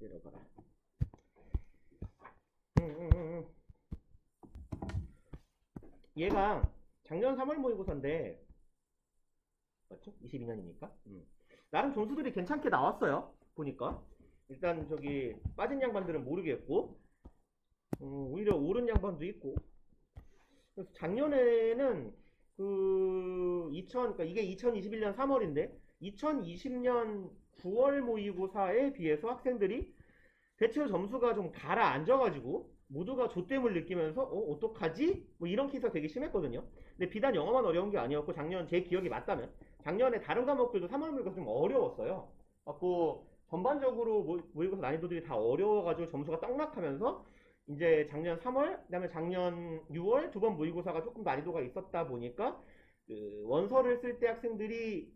내려가라. 얘가 작년 3월 모의고사인데 맞죠? 22년이니까. 나름 점수들이 괜찮게 나왔어요. 보니까 일단 저기 빠진 양반들은 모르겠고 오히려 오른 양반도 있고. 그래서 작년에는 그러니까 이게 2021년 3월인데 2020년 9월 모의고사에 비해서 학생들이 대체로 점수가 좀 가라앉아가지고 모두가 조땜을 느끼면서 어떡하지? 뭐 이런 케이스가 되게 심했거든요. 근데 비단 영어만 어려운 게 아니었고 작년 제 기억이 맞다면 작년에 다른 과목들도 3월 모의고사 좀 어려웠어요. 갖고 전반적으로 모의고사 난이도들이 다 어려워가지고 점수가 떡락하면서 이제 작년 3월 그다음에 작년 6월 두 번 모의고사가 조금 난이도가 있었다 보니까 그 원서를 쓸 때 학생들이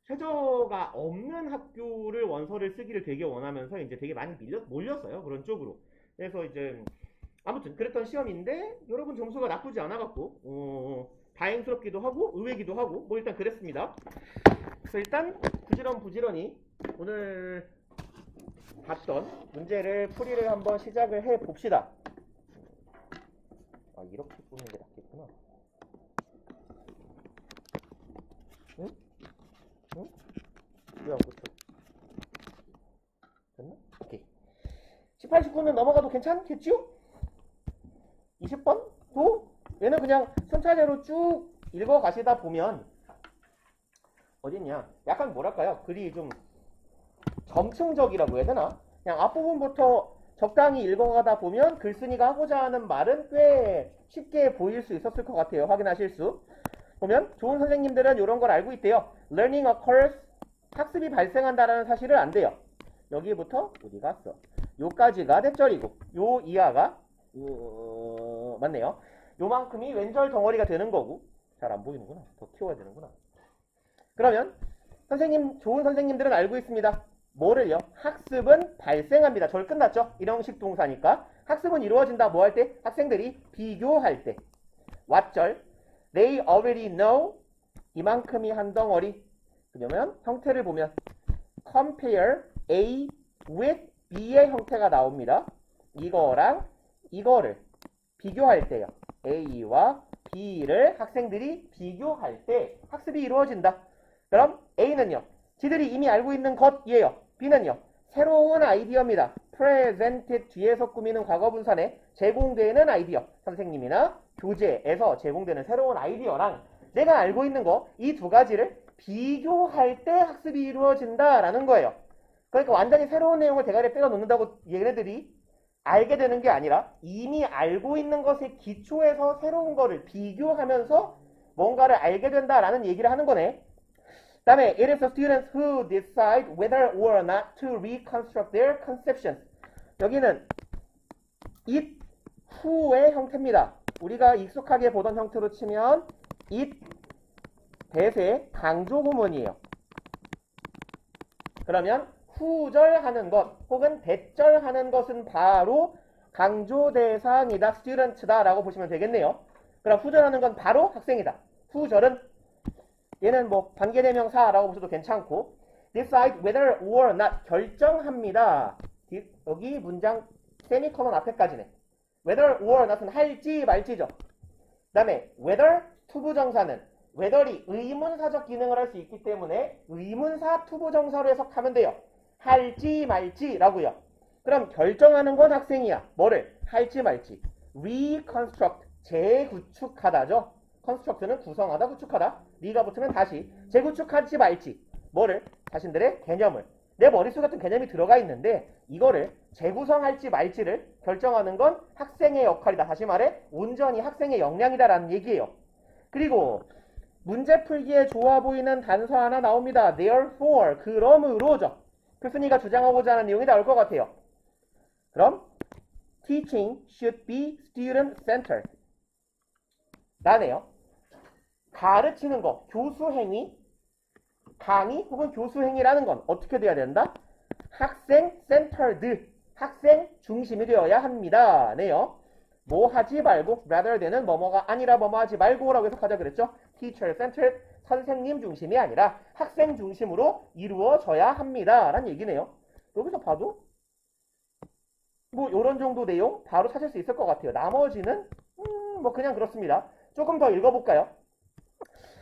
최저가 없는 학교를 원서를 쓰기를 되게 원하면서 이제 되게 많이 몰렸어요. 그런 쪽으로. 그래서 이제 아무튼 그랬던 시험인데 여러분 점수가 나쁘지 않아갖고 다행스럽기도 하고 의외기도 하고 뭐 일단 그랬습니다. 그래서 일단 부지런히 오늘 봤던 문제를 풀이를 한번 시작을 해봅시다. 아 이렇게 보는 게 낫겠구나. 응? 응? 왜 안 고쳐? 됐나? 오케이. 18, 19는 넘어가도 괜찮겠지요? 20번도 얘는 그냥 순차적으로 쭉 읽어가시다 보면 어딨냐? 약간 뭐랄까요? 글이 좀 점층적이라고 해야 되나? 그냥 앞부분부터 적당히 읽어가다 보면 글쓴이가 하고자 하는 말은 꽤 쉽게 보일 수 있었을 것 같아요. 확인하실 수. 보면 좋은 선생님들은 이런 걸 알고 있대요. Learning occurs, 학습이 발생한다라는 사실을 안대요. 여기부터 어디 갔어? 요까지가 대절이고 요 이하가 맞네요. 요만큼이 왼절 덩어리가 되는 거고 잘 안 보이는구나. 더 키워야 되는구나. 그러면 좋은 선생님들은 알고 있습니다. 뭐를요? 학습은 발생합니다. 절 끝났죠? 일형식 동사니까. 학습은 이루어진다. 뭐 할 때? 학생들이 비교할 때. 왓절? They already know. 이만큼이 한 덩어리. 그러면 형태를 보면 compare A with B의 형태가 나옵니다. 이거랑 이거를 비교할 때요. A와 B를 학생들이 비교할 때 학습이 이루어진다. 그럼 A는요. 지들이 이미 알고 있는 것이에요. B는요. 새로운 아이디어입니다. presented 뒤에서 꾸미는 과거분사에 제공되는 아이디어. 선생님이나 교재에서 제공되는 새로운 아이디어랑 내가 알고 있는 거 이 두 가지를 비교할 때 학습이 이루어진다라는 거예요. 그러니까 완전히 새로운 내용을 대가리에 빼어 놓는다고 얘네들이 알게 되는 게 아니라 이미 알고 있는 것의 기초에서 새로운 거를 비교하면서 뭔가를 알게 된다라는 얘기를 하는 거네. 그 다음에 it is the students who decide whether or not to reconstruct their conceptions. 여기는 it who의 형태입니다. 우리가 익숙하게 보던 형태로 치면 it 대세 강조 구문이에요. 그러면 후절하는 것 혹은 대절하는 것은 바로 강조 대상이다. student다 라고 보시면 되겠네요. 그럼 후절하는 건 바로 학생이다. 후절은 얘는 뭐 관계대명사라고 보셔도 괜찮고 decide whether or not 결정합니다. 여기 문장 세미코론 앞에까지네. whether or not은 할지 말지죠. 그 다음에 whether 투부정사는 whether이 의문사적 기능을 할 수 있기 때문에 의문사 투부정사로 해석하면 돼요. 할지 말지라고요. 그럼 결정하는 건 학생이야. 뭐를? 할지 말지. reconstruct 재구축하다죠. construct는 구성하다, 구축하다. re가 붙으면 다시 재구축하지 말지. 뭐를? 자신들의 개념을. 내 머릿속 같은 개념이 들어가 있는데 이거를 재구성할지 말지를 결정하는 건 학생의 역할이다. 다시 말해 온전히 학생의 역량이다라는 얘기예요. 그리고 문제 풀기에 좋아 보이는 단서 하나 나옵니다. therefore 그러므로죠. 교수님가 주장하고자 하는 내용이 나올 것 같아요. 그럼 teaching should be student-centered 라네요. 가르치는 거, 교수행위, 강의 혹은 교수행위라는 건 어떻게 돼야 된다? 학생-centered, 학생 중심이 되어야 합니다. 네요. 뭐 하지 말고 rather than은 뭐뭐가 아니라 뭐뭐 하지 말고라고 해석하자 그랬죠. teacher-centered, 선생님 중심이 아니라 학생 중심으로 이루어져야 합니다. 라는 얘기네요. 여기서 봐도 뭐 요런 정도 내용 바로 찾을 수 있을 것 같아요. 나머지는 뭐 그냥 그렇습니다. 조금 더 읽어볼까요?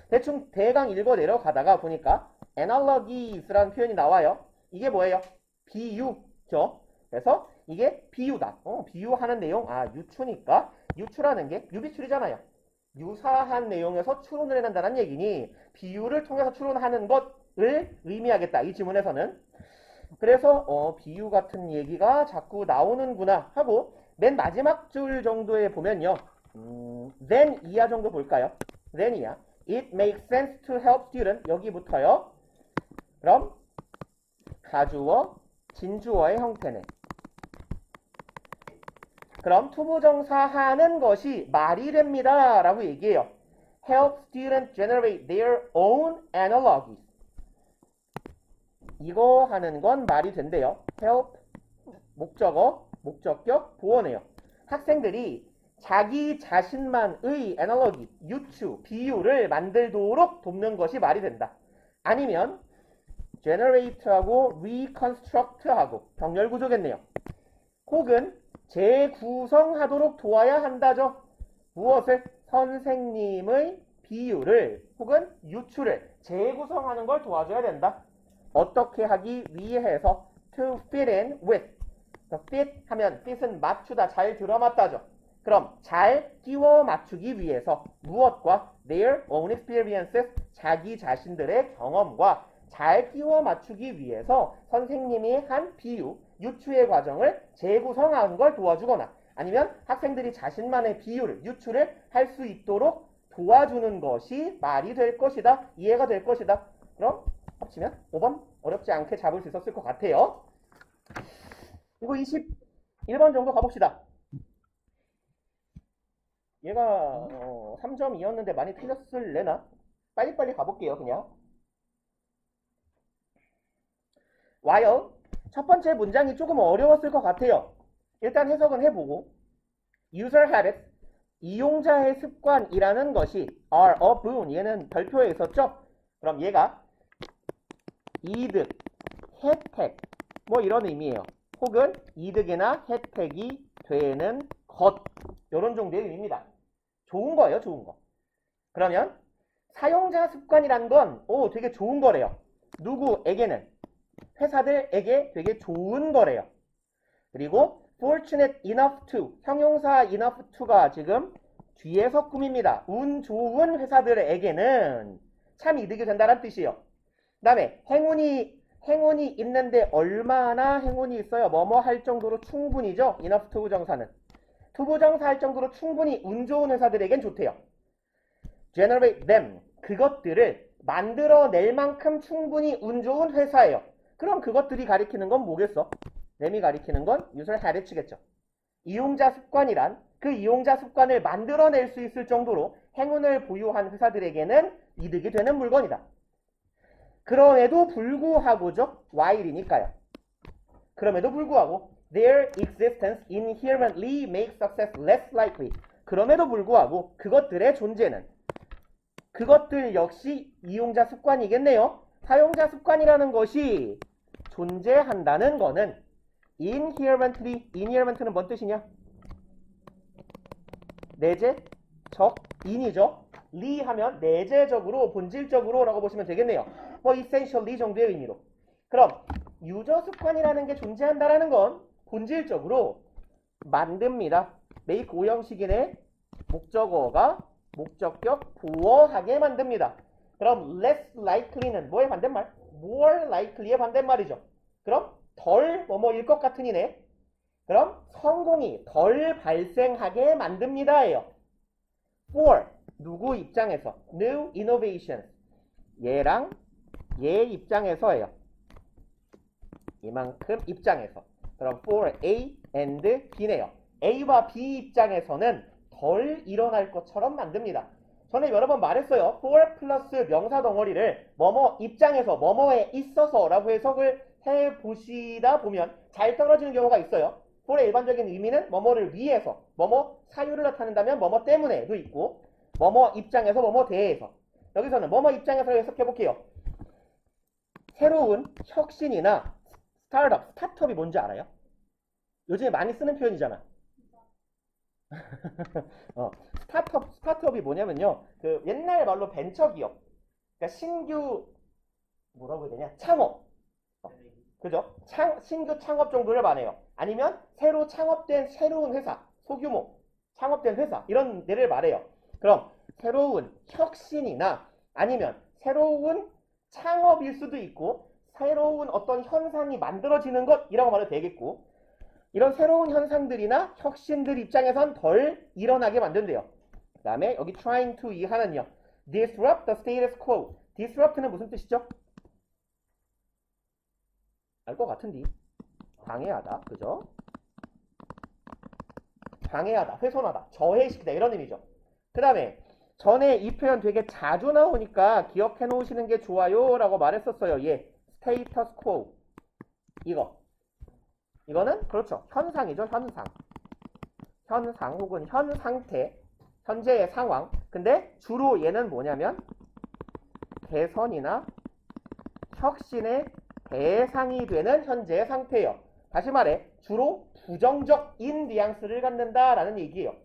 대충 대강 읽어 내려가다가 보니까 analogies라는 표현이 나와요. 이게 뭐예요? 비유죠. 그래서 이게 비유다. 비유하는 내용. 유추니까 유추라는 게 유비추리잖아요. 유사한 내용에서 추론을 해낸다는 얘기니 비유를 통해서 추론하는 것을 의미하겠다. 이 지문에서는. 그래서 비유 같은 얘기가 자꾸 나오는구나 하고 맨 마지막 줄 정도에 보면요. then 이하 정도 볼까요? then 이하. It makes sense to help student. 여기부터요. 그럼 가주어, 진주어의 형태네. 그럼 투부정사 하는 것이 말이 됩니다. 라고 얘기해요. Help students generate their own analogies. 이거 하는 건 말이 된대요. Help, 목적어, 목적격, 보어네요. 학생들이 자기 자신만의 analogy, 유추, 비유를 만들도록 돕는 것이 말이 된다. 아니면 generate하고 reconstruct하고 병렬구조겠네요. 혹은 재구성하도록 도와야 한다죠. 무엇을? 선생님의 비유를 혹은 유추를 재구성하는 걸 도와줘야 된다. 어떻게 하기 위해서 to fit in with. fit 하면 fit은 맞추다, 잘 들어맞다죠. 그럼 잘 끼워 맞추기 위해서 무엇과 their own experiences, 자기 자신들의 경험과 잘 끼워 맞추기 위해서 선생님이 한 비유, 유추의 과정을 재구성하는 걸 도와주거나 아니면 학생들이 자신만의 비유를, 유추를 할 수 있도록 도와주는 것이 말이 될 것이다. 이해가 될 것이다. 그럼 합치면 5번 어렵지 않게 잡을 수 있었을 것 같아요. 이거 21번 정도 가봅시다. 얘가 3.2였는데 많이 틀렸을래나? 빨리빨리 가볼게요. 그냥. while 첫 번째 문장이 조금 어려웠을 것 같아요. 일단 해석은 해보고 user habits, 이용자의 습관이라는 것이 are a boon, 얘는 별표에 있었죠? 그럼 얘가 이득, 혜택 뭐 이런 의미예요. 혹은 이득이나 혜택이 되는 것, 이런 정도의 의미입니다. 좋은 거예요, 좋은 거. 그러면 사용자 습관이란 건 되게 좋은 거래요. 누구에게는? 회사들에게 되게 좋은 거래요. 그리고 fortunate enough to, 형용사 enough to가 지금 뒤에서 꾸밉니다. 운 좋은 회사들에게는 참 이득이 된다는 뜻이에요. 그 다음에 행운이 있는데 얼마나 행운이 있어요? 뭐뭐 할 정도로 충분히죠. enough to 부정사는. 투부정사 할 정도로 충분히 운 좋은 회사들에겐 좋대요. generate them, 그것들을 만들어낼 만큼 충분히 운 좋은 회사예요. 그럼 그것들이 가리키는 건 뭐겠어? them이 가리키는 건 user habits겠죠. 이용자 습관이란 그 이용자 습관을 만들어낼 수 있을 정도로 행운을 보유한 회사들에게는 이득이 되는 물건이다. 그럼에도 불구하고죠. while이니까요. 그럼에도 불구하고 their existence inherently makes success less likely. 그럼에도 불구하고 그것들의 존재는 그것들 역시 이용자 습관이겠네요. 사용자 습관이라는 것이 존재한다는 거는 inherent는 뭔 뜻이냐? 내재적, 인이죠. 리 하면 내재적으로, 본질적으로 라고 보시면 되겠네요. 뭐 essentially 정도의 의미로. 그럼 유저 습관이라는 게 존재한다라는 건 본질적으로 만듭니다. make 오형식이네. 목적어가 목적격 보어하게 만듭니다. 그럼 less likely는 뭐의 반대말? more likely의 반대말이죠. 그럼 덜 뭐뭐일 것 같으니네. 그럼 성공이 덜 발생하게 만듭니다예요. for 누구 입장에서? new innovations. 얘랑 얘 입장에서예요. 이만큼 입장에서. 그럼 for A and B네요. A와 B 입장에서는 덜 일어날 것처럼 만듭니다. 전에 여러 번 말했어요. for 플러스 명사 덩어리를 뭐뭐 입장에서 뭐뭐에 있어서 라고 해석을 해보시다 보면 잘 떨어지는 경우가 있어요. for의 일반적인 의미는 뭐뭐를 위해서, 뭐뭐 사유를 나타낸다면 뭐뭐 때문에도 있고 뭐뭐 입장에서 뭐뭐 대해서. 여기서는 뭐뭐 입장에서 해석해볼게요. 새로운 혁신이나 스타트업이 뭔지 알아요? 요즘에 많이 쓰는 표현이잖아. 스타트업이 뭐냐면요. 그 옛날 말로 벤처기업. 그러니까 신규 뭐라고 해야 되냐? 창업. 그죠? 신규 창업 정도를 말해요. 아니면 새로 창업된 새로운 회사, 소규모 창업된 회사 이런 데를 말해요. 그럼 새로운 혁신이나 아니면 새로운 창업일 수도 있고 새로운 어떤 현상이 만들어지는 것이라고 말해도 되겠고 이런 새로운 현상들이나 혁신들 입장에선 덜 일어나게 만든대요. 그 다음에 여기 trying to 이 하나는요. disrupt the status quo. disrupt는 무슨 뜻이죠? 알 것 같은데 방해하다, 그죠? 방해하다, 훼손하다, 저해시키다 이런 의미죠. 그 다음에 전에 이 표현 되게 자주 나오니까 기억해 놓으시는 게 좋아요 라고 말했었어요. 예, status quo 이거는 그렇죠. 현상이죠. 현상 혹은 현 상태, 현재의 상황. 근데 주로 얘는 뭐냐면 개선이나 혁신의 대상이 되는 현재의 상태예요. 다시 말해 주로 부정적인 뉘앙스를 갖는다라는 얘기예요.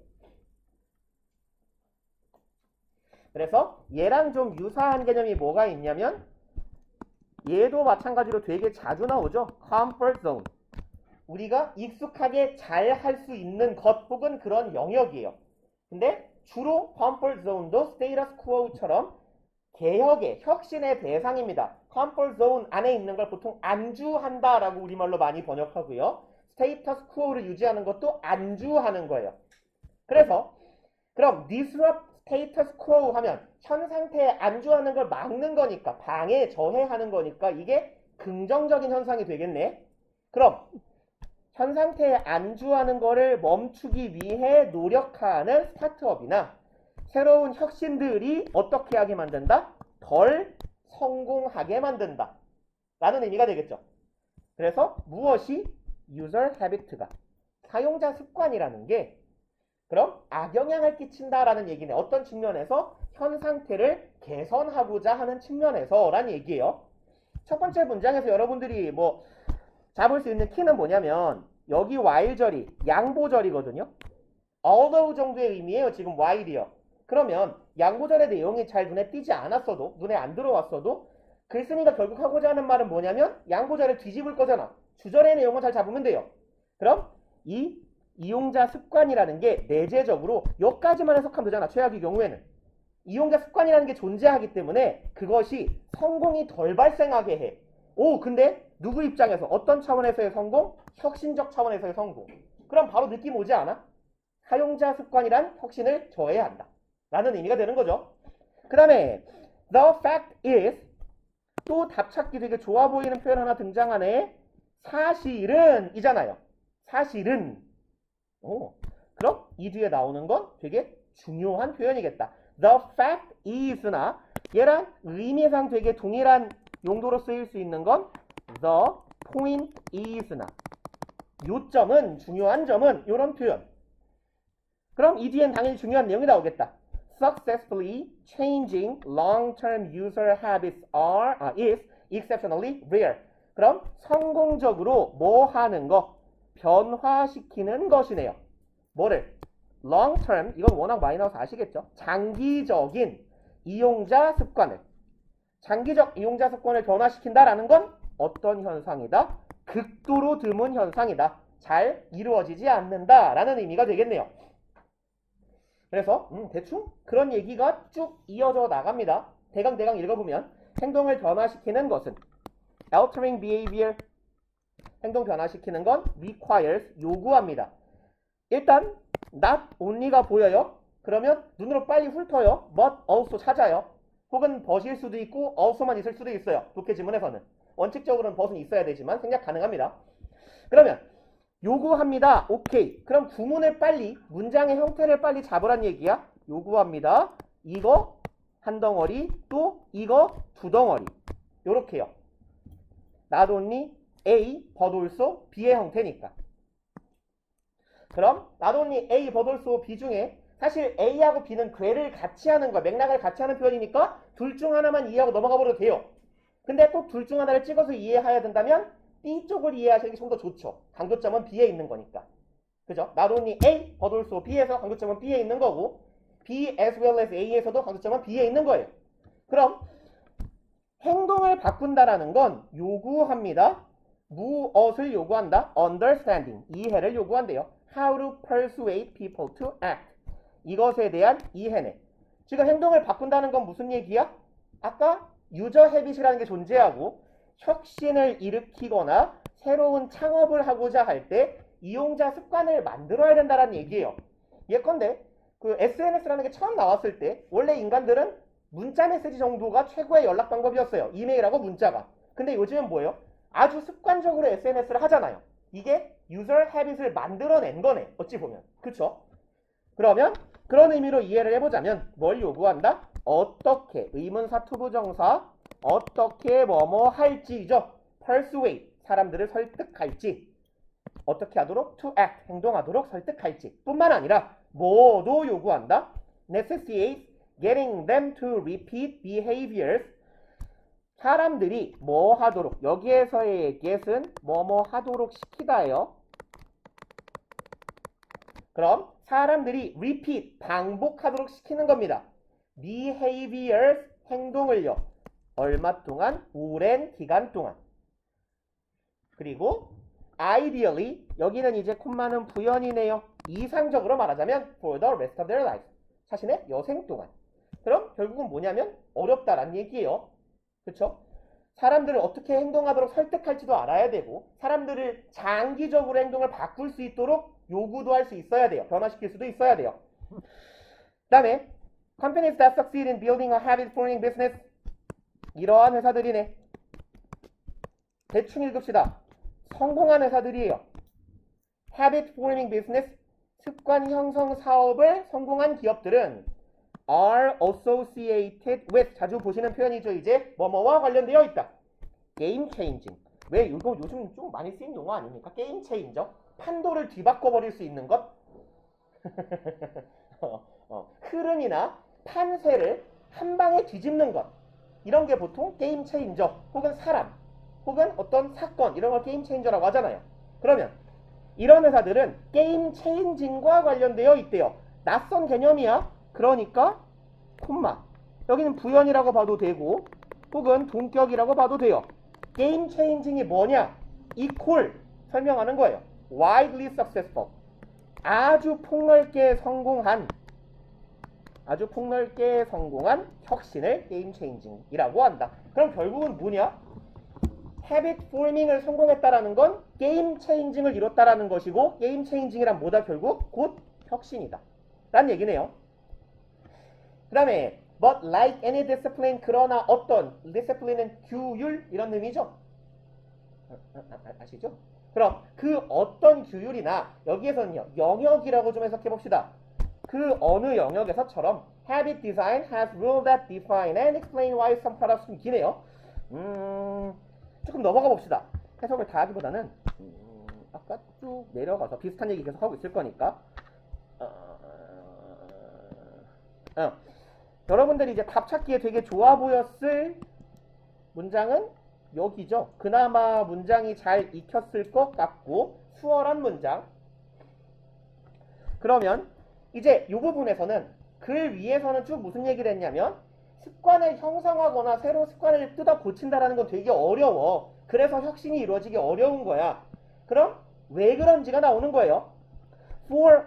그래서 얘랑 좀 유사한 개념이 뭐가 있냐면 얘도 마찬가지로 되게 자주 나오죠. comfort zone. 우리가 익숙하게 잘 할 수 있는 것 혹은 그런 영역이에요. 근데 주로 comfort zone도 status quo처럼 개혁의 혁신의 대상입니다. comfort zone 안에 있는 걸 보통 안주한다라고 우리말로 많이 번역하고요. status quo를 유지하는 것도 안주하는 거예요. 그래서 그럼 disrupt status quo 하면 현 상태에 안주하는 걸 막는 거니까 방해, 저해하는 거니까 이게 긍정적인 현상이 되겠네. 그럼 현 상태에 안주하는 거를 멈추기 위해 노력하는 스타트업이나 새로운 혁신들이 어떻게 하게 만든다? 덜 성공하게 만든다. 라는 의미가 되겠죠. 그래서 무엇이 user habit가 사용자 습관이라는 게 그럼 악영향을 끼친다라는 얘기네. 어떤 측면에서 현 상태를 개선하고자 하는 측면에서 라는 얘기예요. 첫 번째 문장에서 여러분들이 뭐 잡을 수 있는 키는 뭐냐면 여기 while절이 양보절이거든요. although 정도의 의미예요. 지금 while이요. 그러면 양보절의 내용이 잘 눈에 띄지 않았어도 눈에 안 들어왔어도 글쓴이가 결국 하고자 하는 말은 뭐냐면 양보절을 뒤집을 거잖아. 주절의 내용을 잘 잡으면 돼요. 그럼 이 이용자 습관이라는 게 내재적으로 여기까지만 해석하면 되잖아. 최악의 경우에는. 이용자 습관이라는 게 존재하기 때문에 그것이 성공이 덜 발생하게 해. 오, 근데 누구 입장에서 어떤 차원에서의 성공? 혁신적 차원에서의 성공. 그럼 바로 느낌 오지 않아? 사용자 습관이란 혁신을 저해야 한다. 라는 의미가 되는 거죠. 그 다음에 the fact is 또 답찾기 되게 좋아 보이는 표현 하나 등장하네. 사실은 이잖아요. 사실은. 오, 그럼 이 뒤에 나오는 건 되게 중요한 표현이겠다. The fact is나 얘랑 의미상 되게 동일한 용도로 쓰일 수 있는 건 the point is나 요점은 중요한 점은 이런 표현. 그럼 이 뒤엔 당연히 중요한 내용이 나오겠다. Successfully changing long-term user habits is exceptionally rare. 그럼 성공적으로 뭐 하는 거? 변화시키는 것이네요. 뭐를? long term, 이건 워낙 많이 나와서 아시겠죠? 장기적인 이용자 습관을. 장기적 이용자 습관을 변화시킨다라는 건 어떤 현상이다? 극도로 드문 현상이다. 잘 이루어지지 않는다라는 의미가 되겠네요. 그래서 대충 그런 얘기가 쭉 이어져 나갑니다. 대강 읽어보면 행동을 변화시키는 것은 altering behavior 행동 변화시키는 건 requires 요구합니다. 일단 not only가 보여요. 그러면 눈으로 빨리 훑어요. but also 찾아요. 혹은 but일 수도 있고 also만 있을 수도 있어요. 독해 지문에서는. 원칙적으로는 but은 있어야 되지만 생략 가능합니다. 그러면 요구합니다. 오케이. 그럼 구문을 빨리 문장의 형태를 빨리 잡으란 얘기야. 요구합니다. 이거 한 덩어리 또 이거 두 덩어리. 요렇게요. not only A, but also B의 형태니까. 그럼 not only A, but also B 중에 사실 A하고 B는 궤를 같이 하는 거야. 맥락을 같이 하는 표현이니까 둘 중 하나만 이해하고 넘어가 버려도 돼요. 근데 꼭 둘 중 하나를 찍어서 이해해야 된다면 B 쪽을 이해하시는 게 좀 더 좋죠. 강조점은 B에 있는 거니까. 그죠? Not only A, but also B에서 강조점은 B에 있는 거고 B as well as A에서도 강조점은 B에 있는 거예요. 그럼 행동을 바꾼다라는 건 요구합니다. 무엇을 요구한다? Understanding, 이해를 요구한대요. How to persuade people to act. 이것에 대한 이해네. 지금 행동을 바꾼다는 건 무슨 얘기야? 아까 유저 헤빗이라는 게 존재하고 혁신을 일으키거나 새로운 창업을 하고자 할 때 이용자 습관을 만들어야 된다는 얘기예요. 예컨대 그 SNS라는 게 처음 나왔을 때 원래 인간들은 문자 메시지 정도가 최고의 연락 방법이었어요. 이메일하고 문자가. 근데 요즘은 뭐예요? 아주 습관적으로 SNS를 하잖아요. 이게 유저 헤빗을 만들어낸 거네. 어찌 보면. 그쵸? 그러면 그런 의미로 이해를 해보자면 뭘 요구한다? 어떻게 의문사 투부정사 어떻게 뭐뭐 할지죠. persuade 사람들을 설득할지 어떻게 하도록 to act 행동하도록 설득할지 뿐만 아니라 뭐도 요구한다. necessitate getting them to repeat behaviors 사람들이 뭐 하도록 여기에서의 get은 뭐뭐 하도록 시키다예요. 그럼 사람들이 repeat 반복하도록 시키는 겁니다. behaviors 행동을요. 얼마 동안? 오랜 기간 동안. 그리고 ideally 여기는 이제 콤마는 부연이네요. 이상적으로 말하자면 for the rest of their life 자신의 여생 동안. 그럼 결국은 뭐냐면 어렵다란 얘기예요. 그쵸? 사람들을 어떻게 행동하도록 설득할지도 알아야 되고 사람들을 장기적으로 행동을 바꿀 수 있도록 요구도 할 수 있어야 돼요. 변화시킬 수도 있어야 돼요. 그 다음에 companies that succeed in building a habit-forming business 이러한 회사들이네. 대충 읽읍시다. 성공한 회사들이에요. habit-forming business 습관 형성 사업을 성공한 기업들은 are associated with 자주 보시는 표현이죠. 이제 뭐뭐와 관련되어 있다. game changing. 왜 이거 요즘 좀 많이 쓰인 용어 아닙니까? 게임 체인저. 판도를 뒤바꿔 버릴 수 있는 것. 흐름이나 판세를 한 방에 뒤집는 것. 이런 게 보통 게임 체인저 혹은 사람 혹은 어떤 사건 이런 걸 게임 체인저라고 하잖아요. 그러면 이런 회사들은 게임 체인징과 관련되어 있대요. 낯선 개념이야. 그러니까 콤마 여기는 부연이라고 봐도 되고 혹은 동격이라고 봐도 돼요. 게임 체인징이 뭐냐? 이퀄 설명하는 거예요. widely successful 아주 폭넓게 성공한 혁신을 게임 체인징이라고 한다. 그럼 결국은 뭐냐? habit forming을 성공했다라는 건 게임 체인징을 이뤘다라는 것이고 게임 체인징이란 뭐다? 결국 곧 혁신이다 라는 얘기네요. 그 다음에 but like any discipline 그러나 어떤 discipline은 규율 이런 의미죠. 아시죠? 그럼 그 어떤 규율이나 여기에서는요 영역이라고 좀 해석해 봅시다. 그 어느 영역에서처럼 habit design has rules that define and explain why some products 기네요. 조금 넘어가 봅시다. 해석을 다 하기보다는 아까 쭉 내려가서 비슷한 얘기 계속 하고 있을 거니까 여러분들이 이제 답 찾기에 되게 좋아 보였을 문장은 여기죠. 그나마 문장이 잘 익혔을 것 같고 수월한 문장. 그러면 이제 이 부분에서는 글 위에서는 쭉 무슨 얘기를 했냐면 습관을 형성하거나 새로 습관을 뜯어 고친다라는 건 되게 어려워. 그래서 혁신이 이루어지기 어려운 거야. 그럼 왜 그런지가 나오는 거예요. For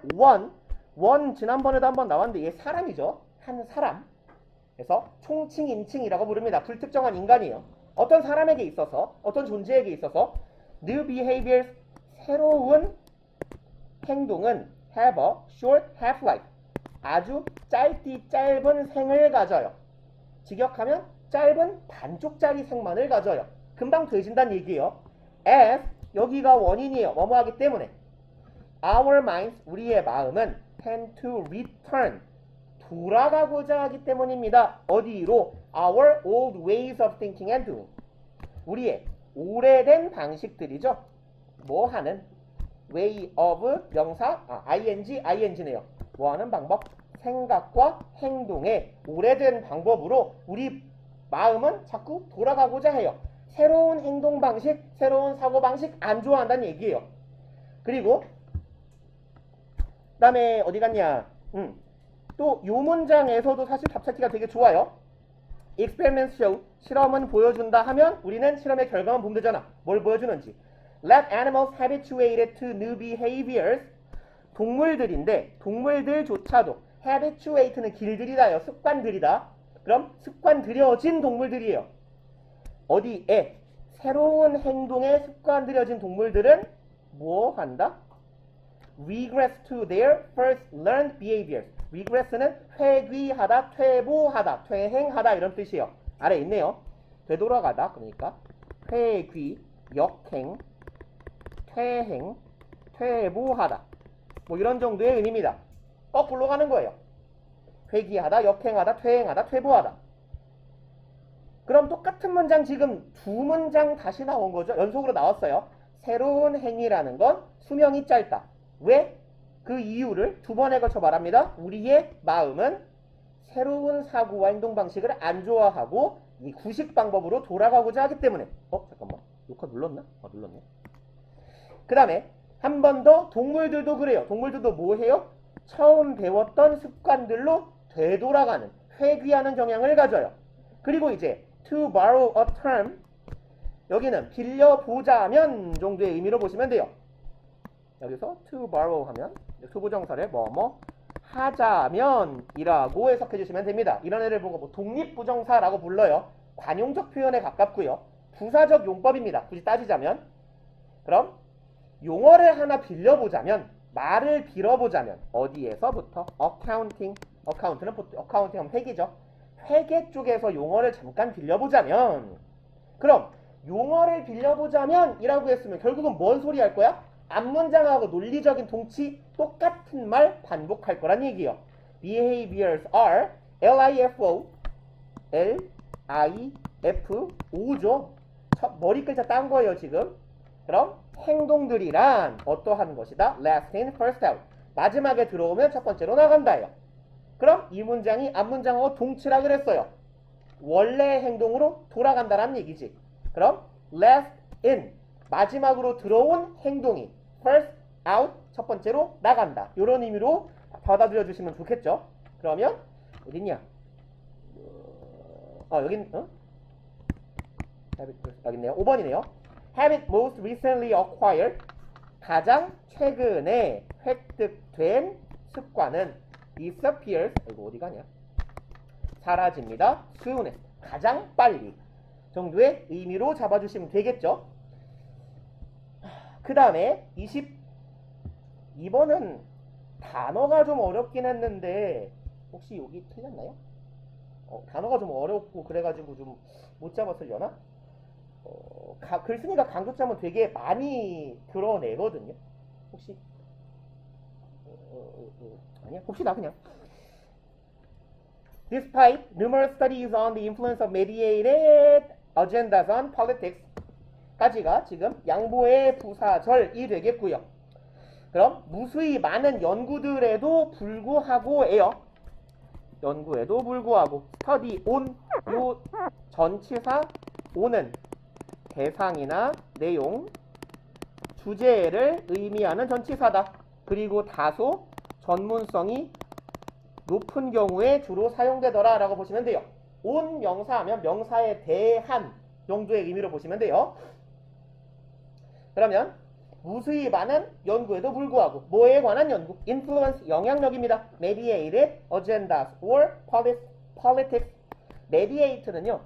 one 지난번에도 한번 나왔는데 얘 사람이죠. 한 사람. 그래서 총칭 인칭이라고 부릅니다. 불특정한 인간이에요. 어떤 사람에게 있어서 어떤 존재에게 있어서 new behaviors 새로운 행동은 have a short half-life 아주 짧은 생을 가져요. 직역하면 짧은 반쪽짜리 생만을 가져요. 금방 되진다는 얘기예요. as 여기가 원인이에요. 뭐뭐 하기 때문에 our minds 우리의 마음은 tend to return 돌아가고자 하기 때문입니다. 어디로? Our old ways of thinking and doing. 우리의 오래된 방식들이죠. 뭐 하는? way of 명사 ing네요. 뭐 하는 방법? 생각과 행동의 오래된 방법으로 우리 마음은 자꾸 돌아가고자 해요. 새로운 행동 방식, 새로운 사고 방식 안 좋아한다는 얘기예요. 그리고 그다음에 어디 갔냐? 또 요 문장에서도 사실 답찾기가 되게 좋아요. Experiments show, 실험은 보여준다 하면 우리는 실험의 결과만 보면 되잖아. 뭘 보여주는지. Let animals habituated to new behaviors. 동물들인데 동물들조차도 habituate는 길들이다요. 습관들이다. 그럼 습관들여진 동물들이에요. 어디에? 새로운 행동에 습관들여진 동물들은 뭐 한다? Regress to their first learned behaviors. Regress는 회귀하다, 퇴보하다, 퇴행하다 이런 뜻이에요. 아래 있네요. 되돌아가다 그러니까 회귀, 역행, 퇴행, 퇴보하다 뭐 이런 정도의 의미입니다. 거꾸로 가는 거예요. 회귀하다, 역행하다, 퇴행하다, 퇴보하다. 그럼 똑같은 문장 지금 두 문장 다시 나온 거죠. 연속으로 나왔어요. 새로운 행위라는 건 수명이 짧다. 왜? 그 이유를 두 번에 걸쳐 말합니다. 우리의 마음은 새로운 사고와 행동 방식을 안 좋아하고 이 구식 방법으로 돌아가고자 하기 때문에. 잠깐만. 녹화 눌렀나? 눌렀네. 그 다음에 한 번 더 동물들도 그래요. 동물들도 뭐 해요? 처음 배웠던 습관들로 되돌아가는, 회귀하는 경향을 가져요. 그리고 이제 to borrow a term, 여기는 빌려보자면 정도의 의미로 보시면 돼요. 여기서 to borrow 하면 투부정사를 뭐뭐 하자면이라고 해석해 주시면 됩니다. 이런 애를 보고 뭐 독립부정사라고 불러요. 관용적 표현에 가깝고요. 부사적 용법입니다. 굳이 따지자면. 그럼 용어를 하나 빌려보자면, 말을 빌어보자면 어디에서부터? accounting. 어카운트는 어카운팅 하면 회계죠. 회계 쪽에서 용어를 잠깐 빌려보자면, 그럼 용어를 빌려보자면 이라고 했으면 결국은 뭔 소리 할 거야? 앞문장하고 논리적인 동치 똑같은 말 반복할 거란 얘기예요. Behaviors are LIFO, LIFO죠. 머리 글자 딴 거예요 지금. 그럼 행동들이란 어떠한 것이다? Last in, first out. 마지막에 들어오면 첫 번째로 나간다예요. 그럼 이 문장이 앞문장하고 동치라 그랬어요. 원래 행동으로 돌아간다라는 얘기지. 그럼 last in, 마지막으로 들어온 행동이 first out, 첫 번째로 나간다. 이런 의미로 받아들여 주시면 좋겠죠. 그러면 어딨냐? 여기 있네요. 5번이네요. Habit most recently acquired, 가장 최근에 획득된 습관은 disappears, 이거 어디 가냐? 사라집니다. soonest, 가장 빨리 정도의 의미로 잡아주시면 되겠죠. 그 다음에 22번은 단어가 좀 어렵긴 했는데 혹시 여기 틀렸나요? 단어가 좀 어렵고 그래가지고 좀 못 잡았으려나? 글쓴이가 강조점은 되게 많이 드러내거든요. 혹시 아니야? 봅시다 그냥. Despite numerous studies on the influence of mediated agendas on politics, 까지가 지금 양보의 부사절이 되겠고요. 그럼 무수히 많은 연구들에도 불구하고예요. 연구에도 불구하고 study on, 요 전치사 on은 대상이나 내용, 주제를 의미하는 전치사다. 그리고 다소 전문성이 높은 경우에 주로 사용되더라 라고 보시면 돼요. on 명사하면 명사에 대한 정도의 의미로 보시면 돼요. 그러면 무수히 많은 연구에도 불구하고 뭐에 관한 연구? influence, 영향력입니다. mediated agendas or politics. mediate는요,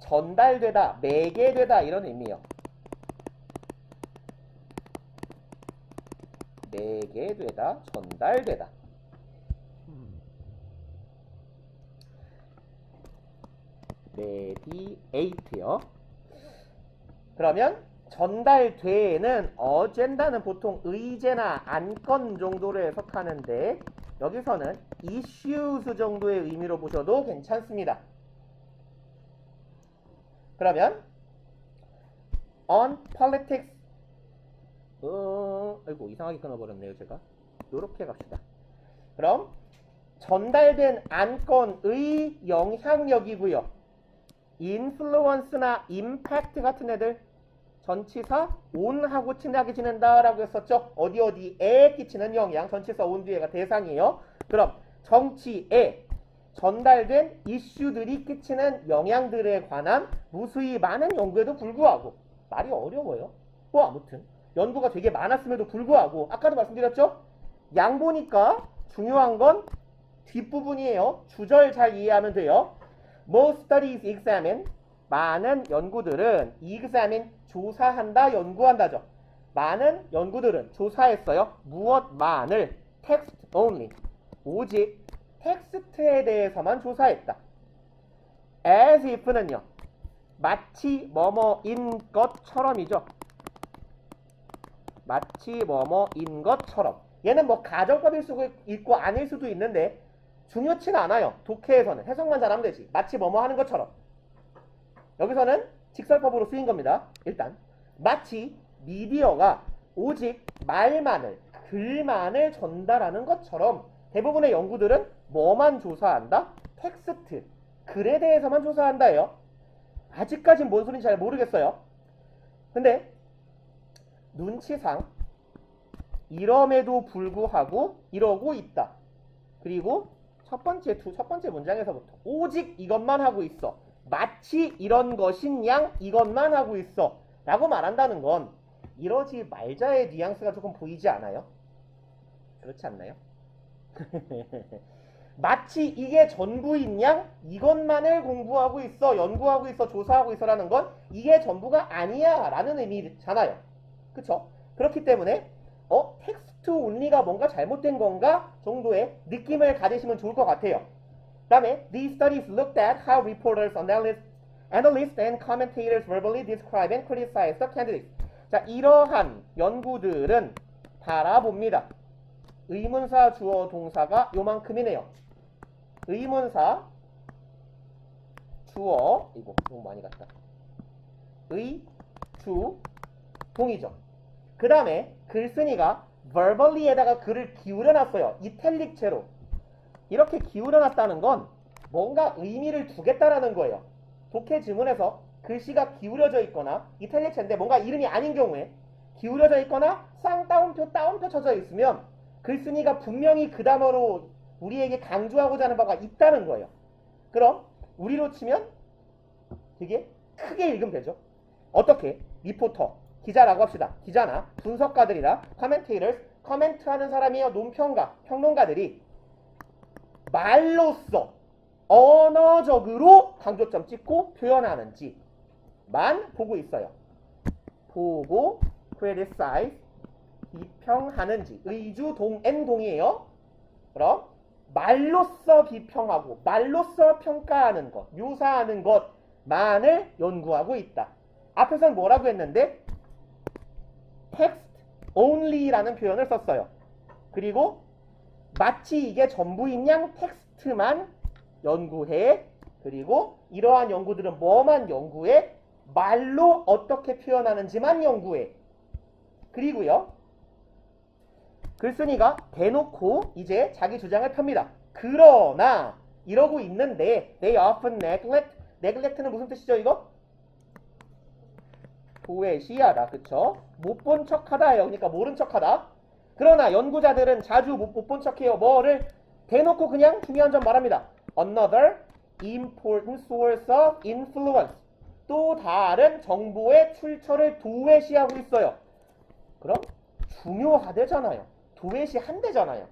전달되다, 매개되다 이런 의미예요. 매개되다, 전달되다. mediate요. 그러면 전달되는 어젠다는 보통 의제나 안건 정도로 해석하는데 여기서는 issues 정도의 의미로 보셔도 괜찮습니다. 그러면 on politics, 아이고 이상하게 끊어버렸네요 제가. 요렇게 갑시다. 그럼 전달된 안건의 영향력이고요. influence나 impact 같은 애들 전치사 on하고 친하게 지낸다라고 했었죠. 어디에 끼치는 영향, 전치사 on 뒤에가 대상이에요. 그럼 정치에 전달된 이슈들이 끼치는 영향들에 관한 무수히 많은 연구에도 불구하고, 말이 어려워요. 뭐 아무튼 연구가 되게 많았음에도 불구하고, 아까도 말씀드렸죠. 양 보니까 중요한 건 뒷부분이에요. 주절 잘 이해하면 돼요. Most studies examine, 많은 연구들은 examine, 조사한다, 연구한다죠. 많은 연구들은 조사했어요. 무엇만을? text only, 오직 텍스트에 대해서만 조사했다. as if는요, 마치 뭐뭐인 것처럼이죠. 마치 뭐뭐인 것처럼. 얘는 뭐 가정법일 수도 있고 아닐 수도 있는데 중요치는 않아요. 독해에서는 해석만 잘하면 되지. 마치 뭐뭐 하는 것처럼. 여기서는 직설법으로 쓰인 겁니다. 일단 마치 미디어가 오직 말만을, 글만을 전달하는 것처럼 대부분의 연구들은 뭐만 조사한다? 텍스트, 글에 대해서만 조사한다예요. 아직까진 뭔 소린지 잘 모르겠어요. 근데 눈치상 이럼에도 불구하고 이러고 있다. 그리고 첫 번째 문장에서부터 오직 이것만 하고 있어, 마치 이런 것인 양 이것만 하고 있어 라고 말한다는 건 이러지 말자의 뉘앙스가 조금 보이지 않아요? 그렇지 않나요? 마치 이게 전부인 양 이것만을 공부하고 있어, 연구하고 있어, 조사하고 있어 라는 건 이게 전부가 아니야 라는 의미잖아요. 그쵸? 그렇기 때문에 텍스트 온리가 뭔가 잘못된 건가 정도의 느낌을 가지시면 좋을 것 같아요. 그 다음에 These studies looked at how reporters, analysts and commentators verbally describe and criticize the candidates. 자, 이러한 연구들은 바라봅니다. 의문사, 주어, 동사가 요만큼이네요. 의문사, 주어, 이거 너무 많이 갔다. 의, 주, 동이죠. 그 다음에 글쓴이가 verbally에다가 글을 기울여놨어요. 이탈릭체로. 이렇게 기울여놨다는 건 뭔가 의미를 두겠다라는 거예요. 독해 지문에서 글씨가 기울여져 있거나 이탈릭체인데 뭔가 이름이 아닌 경우에 기울여져 있거나 쌍따옴표 쳐져 있으면 글쓴이가 분명히 그 단어로 우리에게 강조하고자 하는 바가 있다는 거예요. 그럼 우리로 치면 되게 크게 읽으면 되죠. 어떻게? 리포터, 기자라고 합시다. 기자나 분석가들이나 commentators, 커멘트하는 사람이요, 논평가, 평론가들이 말로써 언어적으로 강조점 찍고 표현하는지만 보고 있어요. 보고 criticize, 비평하는지. 의주 N동이에요. 그럼 말로써 비평하고 말로써 평가하는 것, 묘사하는 것만을 연구하고 있다. 앞에서는 뭐라고 했는데 text only라는 표현을 썼어요. 그리고 마치 이게 전부인 양 텍스트만 연구해. 그리고 이러한 연구들은 뭐만 연구해? 말로 어떻게 표현하는지만 연구해. 그리고요, 글쓴이가 대놓고 이제 자기 주장을 펴니다. 그러나 이러고 있는데 they often neglect는 무슨 뜻이죠 이거? 도외시하다. 그쵸? 못 본 척하다예요. 그러니까 모른 척하다. 그러나 연구자들은 자주 못 본 척해요. 뭐를? 대놓고 그냥 중요한 점 말합니다. Another important source of influence. 또 다른 정보의 출처를 도외시하고 있어요. 그럼 중요하대잖아요. 도외시한대잖아요.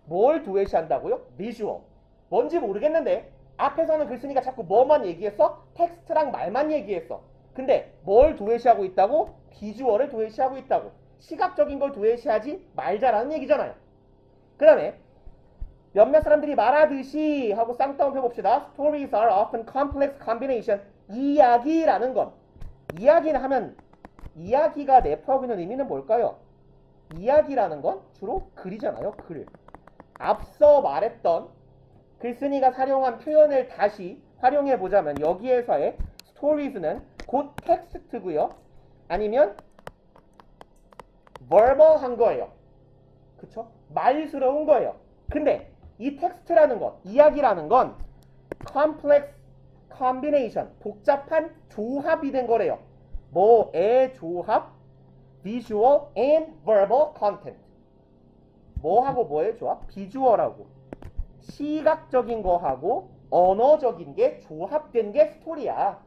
뭘 도외시한다고요? 비주얼. 뭔지 모르겠는데 앞에서는 글쓴이가 자꾸 뭐만 얘기했어? 텍스트랑 말만 얘기했어. 근데 뭘 도외시하고 있다고? 비주얼을 도외시하고 있다고. 시각적인 걸 도외시하지 말자라는 얘기잖아요. 그 다음에 몇몇 사람들이 말하듯이 하고 쌍따옴 펴봅시다. Stories are often complex combination. 이야기라는 건, 이야기를 하면 이야기가 내포하고 있는 의미는 뭘까요? 이야기라는 건 주로 글이잖아요. 글. 앞서 말했던 글쓴이가 사용한 표현을 다시 활용해보자면 여기에서의 stories는 곧 텍스트고요. 아니면 verbal한 거예요. 그쵸? 말스러운 거예요. 근데 이 텍스트라는 것, 이야기라는 건 combination, 복잡한 조합이 된 거래요. 뭐의 조합? visual and verbal content. 뭐하고 뭐의 조합? 비주얼하고 시각적인 거하고 언어적인 게 조합된 게 스토리야.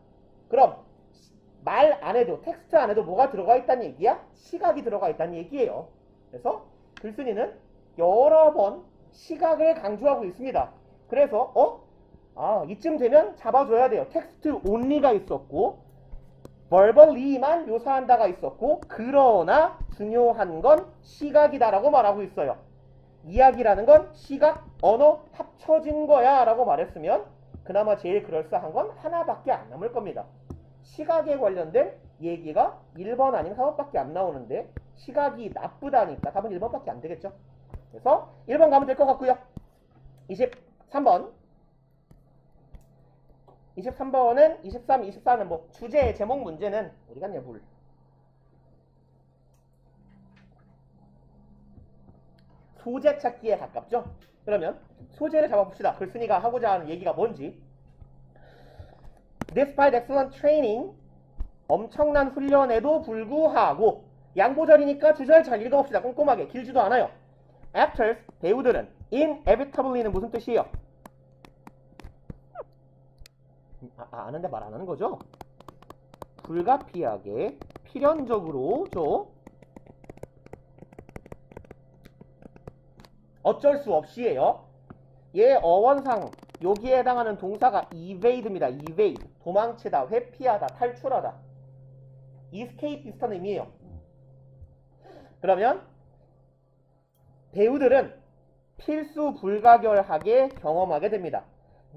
그럼 말 안에도 텍스트 안에도 뭐가 들어가 있다는 얘기야? 시각이 들어가 있다는 얘기예요. 그래서 글쓴이는 여러 번 시각을 강조하고 있습니다. 그래서 이쯤 되면 잡아줘야 돼요. 텍스트 only가 있었고 verbally만 묘사한다가 있었고 그러나 중요한 건 시각이다라고 말하고 있어요. 이야기라는 건 시각, 언어 합쳐진 거야 라고 말했으면 그나마 제일 그럴싸한 건 하나밖에 안 남을 겁니다. 시각에 관련된 얘기가 1번 아니면 4번밖에 안 나오는데 시각이 나쁘다니까 답은 1번밖에 안 되겠죠. 그래서 1번 가면 될 것 같고요. 23번 23번은 23, 24는 뭐 주제 제목 문제는 어디 갔냐 물 소재 찾기에 가깝죠. 그러면 소재를 잡아봅시다. 글쓴이가 하고자 하는 얘기가 뭔지. Despite excellent training, 엄청난 훈련에도 불구하고 양보절이니까 주절 잘 읽어봅시다. 꼼꼼하게 길지도 않아요. Actors, 배우들은 inevitably는 무슨 뜻이에요? 아는데 말 안 하는 거죠? 불가피하게 필연적으로죠. 어쩔 수 없이에요. 얘 어원상 여기에 해당하는 동사가 evade입니다. evade. 도망치다, 회피하다, 탈출하다. escape 비슷한 의미예요. 그러면 배우들은 필수 불가결하게 경험하게 됩니다.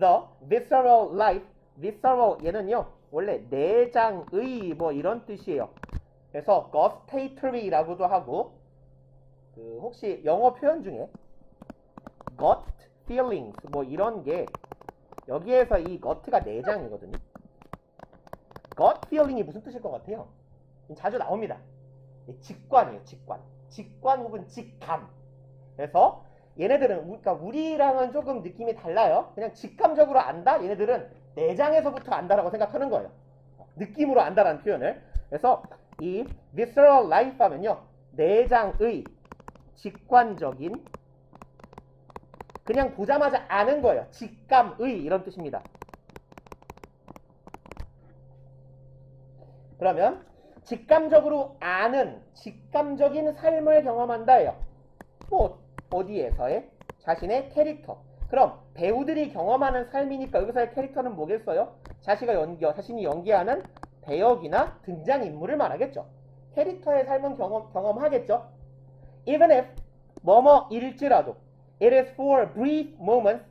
The visceral life, visceral 얘는요 원래 내장의 뭐 이런 뜻이에요. 그래서 gustatory라고도 하고 혹시 영어 표현 중에 gut feelings 뭐 이런 게 여기에서 이 gut가 내장이거든요. gut feeling이 무슨 뜻일 것 같아요? 자주 나옵니다. 직관이에요. 직관. 직관 혹은 직감. 그래서 얘네들은 그러니까 우리랑은 조금 느낌이 달라요. 그냥 직감적으로 안다. 얘네들은 내장에서부터 안다라고 생각하는 거예요. 느낌으로 안다라는 표현을. 그래서 이 visceral life 하면요 내장의 직관적인 그냥 보자마자 아는 거예요. 직감의 이런 뜻입니다. 그러면 직감적으로 아는 직감적인 삶을 경험한다예요. 뭐 어디에서의? 자신의 캐릭터. 그럼 배우들이 경험하는 삶이니까 여기서의 캐릭터는 뭐겠어요? 자신이 연기하는 배역이나 등장인물을 말하겠죠. 캐릭터의 삶은 경험하겠죠. Even if 뭐뭐일지라도 It is for brief moments.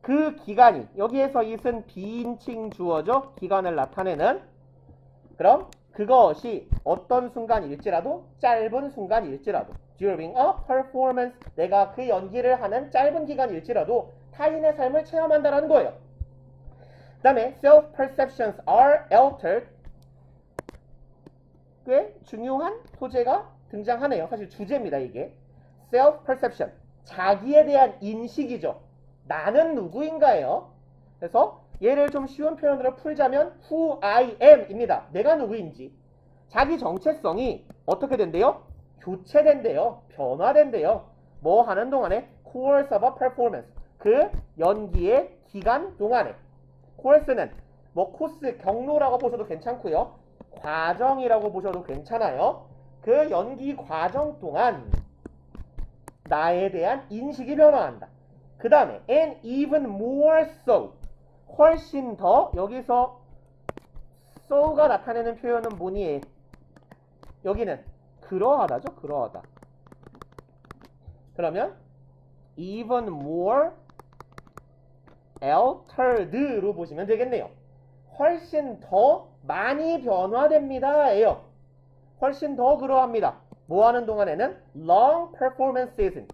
그 기간이 여기에서 it은 비인칭 주어죠. 기간을 나타내는. 그럼 그것이 어떤 순간일지라도 짧은 순간일지라도 during a performance 내가 그 연기를 하는 짧은 기간일지라도 타인의 삶을 체험한다라는 거예요. 그 다음에 self-perceptions are altered. 꽤 중요한 소재가 등장하네요. 사실 주제입니다. 이게 self-perception 자기에 대한 인식이죠. 나는 누구인가예요. 그래서 얘를 좀 쉬운 표현으로 풀자면 who I am 입니다. 내가 누구인지. 자기 정체성이 어떻게 된대요? 교체된대요. 변화된대요. 뭐 하는 동안에? course of a performance. 그 연기의 기간 동안에. course는 뭐 코스, 경로라고 보셔도 괜찮고요. 과정이라고 보셔도 괜찮아요. 그 연기 과정 동안 나에 대한 인식이 변화한다. 그 다음에 and even more so 훨씬 더 여기서 so가 나타내는 표현은 뭐니? 여기는 그러하다죠. 그러하다. 그러면 even more altered로 보시면 되겠네요. 훨씬 더 많이 변화됩니다. 예요. 훨씬 더 그러합니다. 뭐 하는 동안에는 long performance season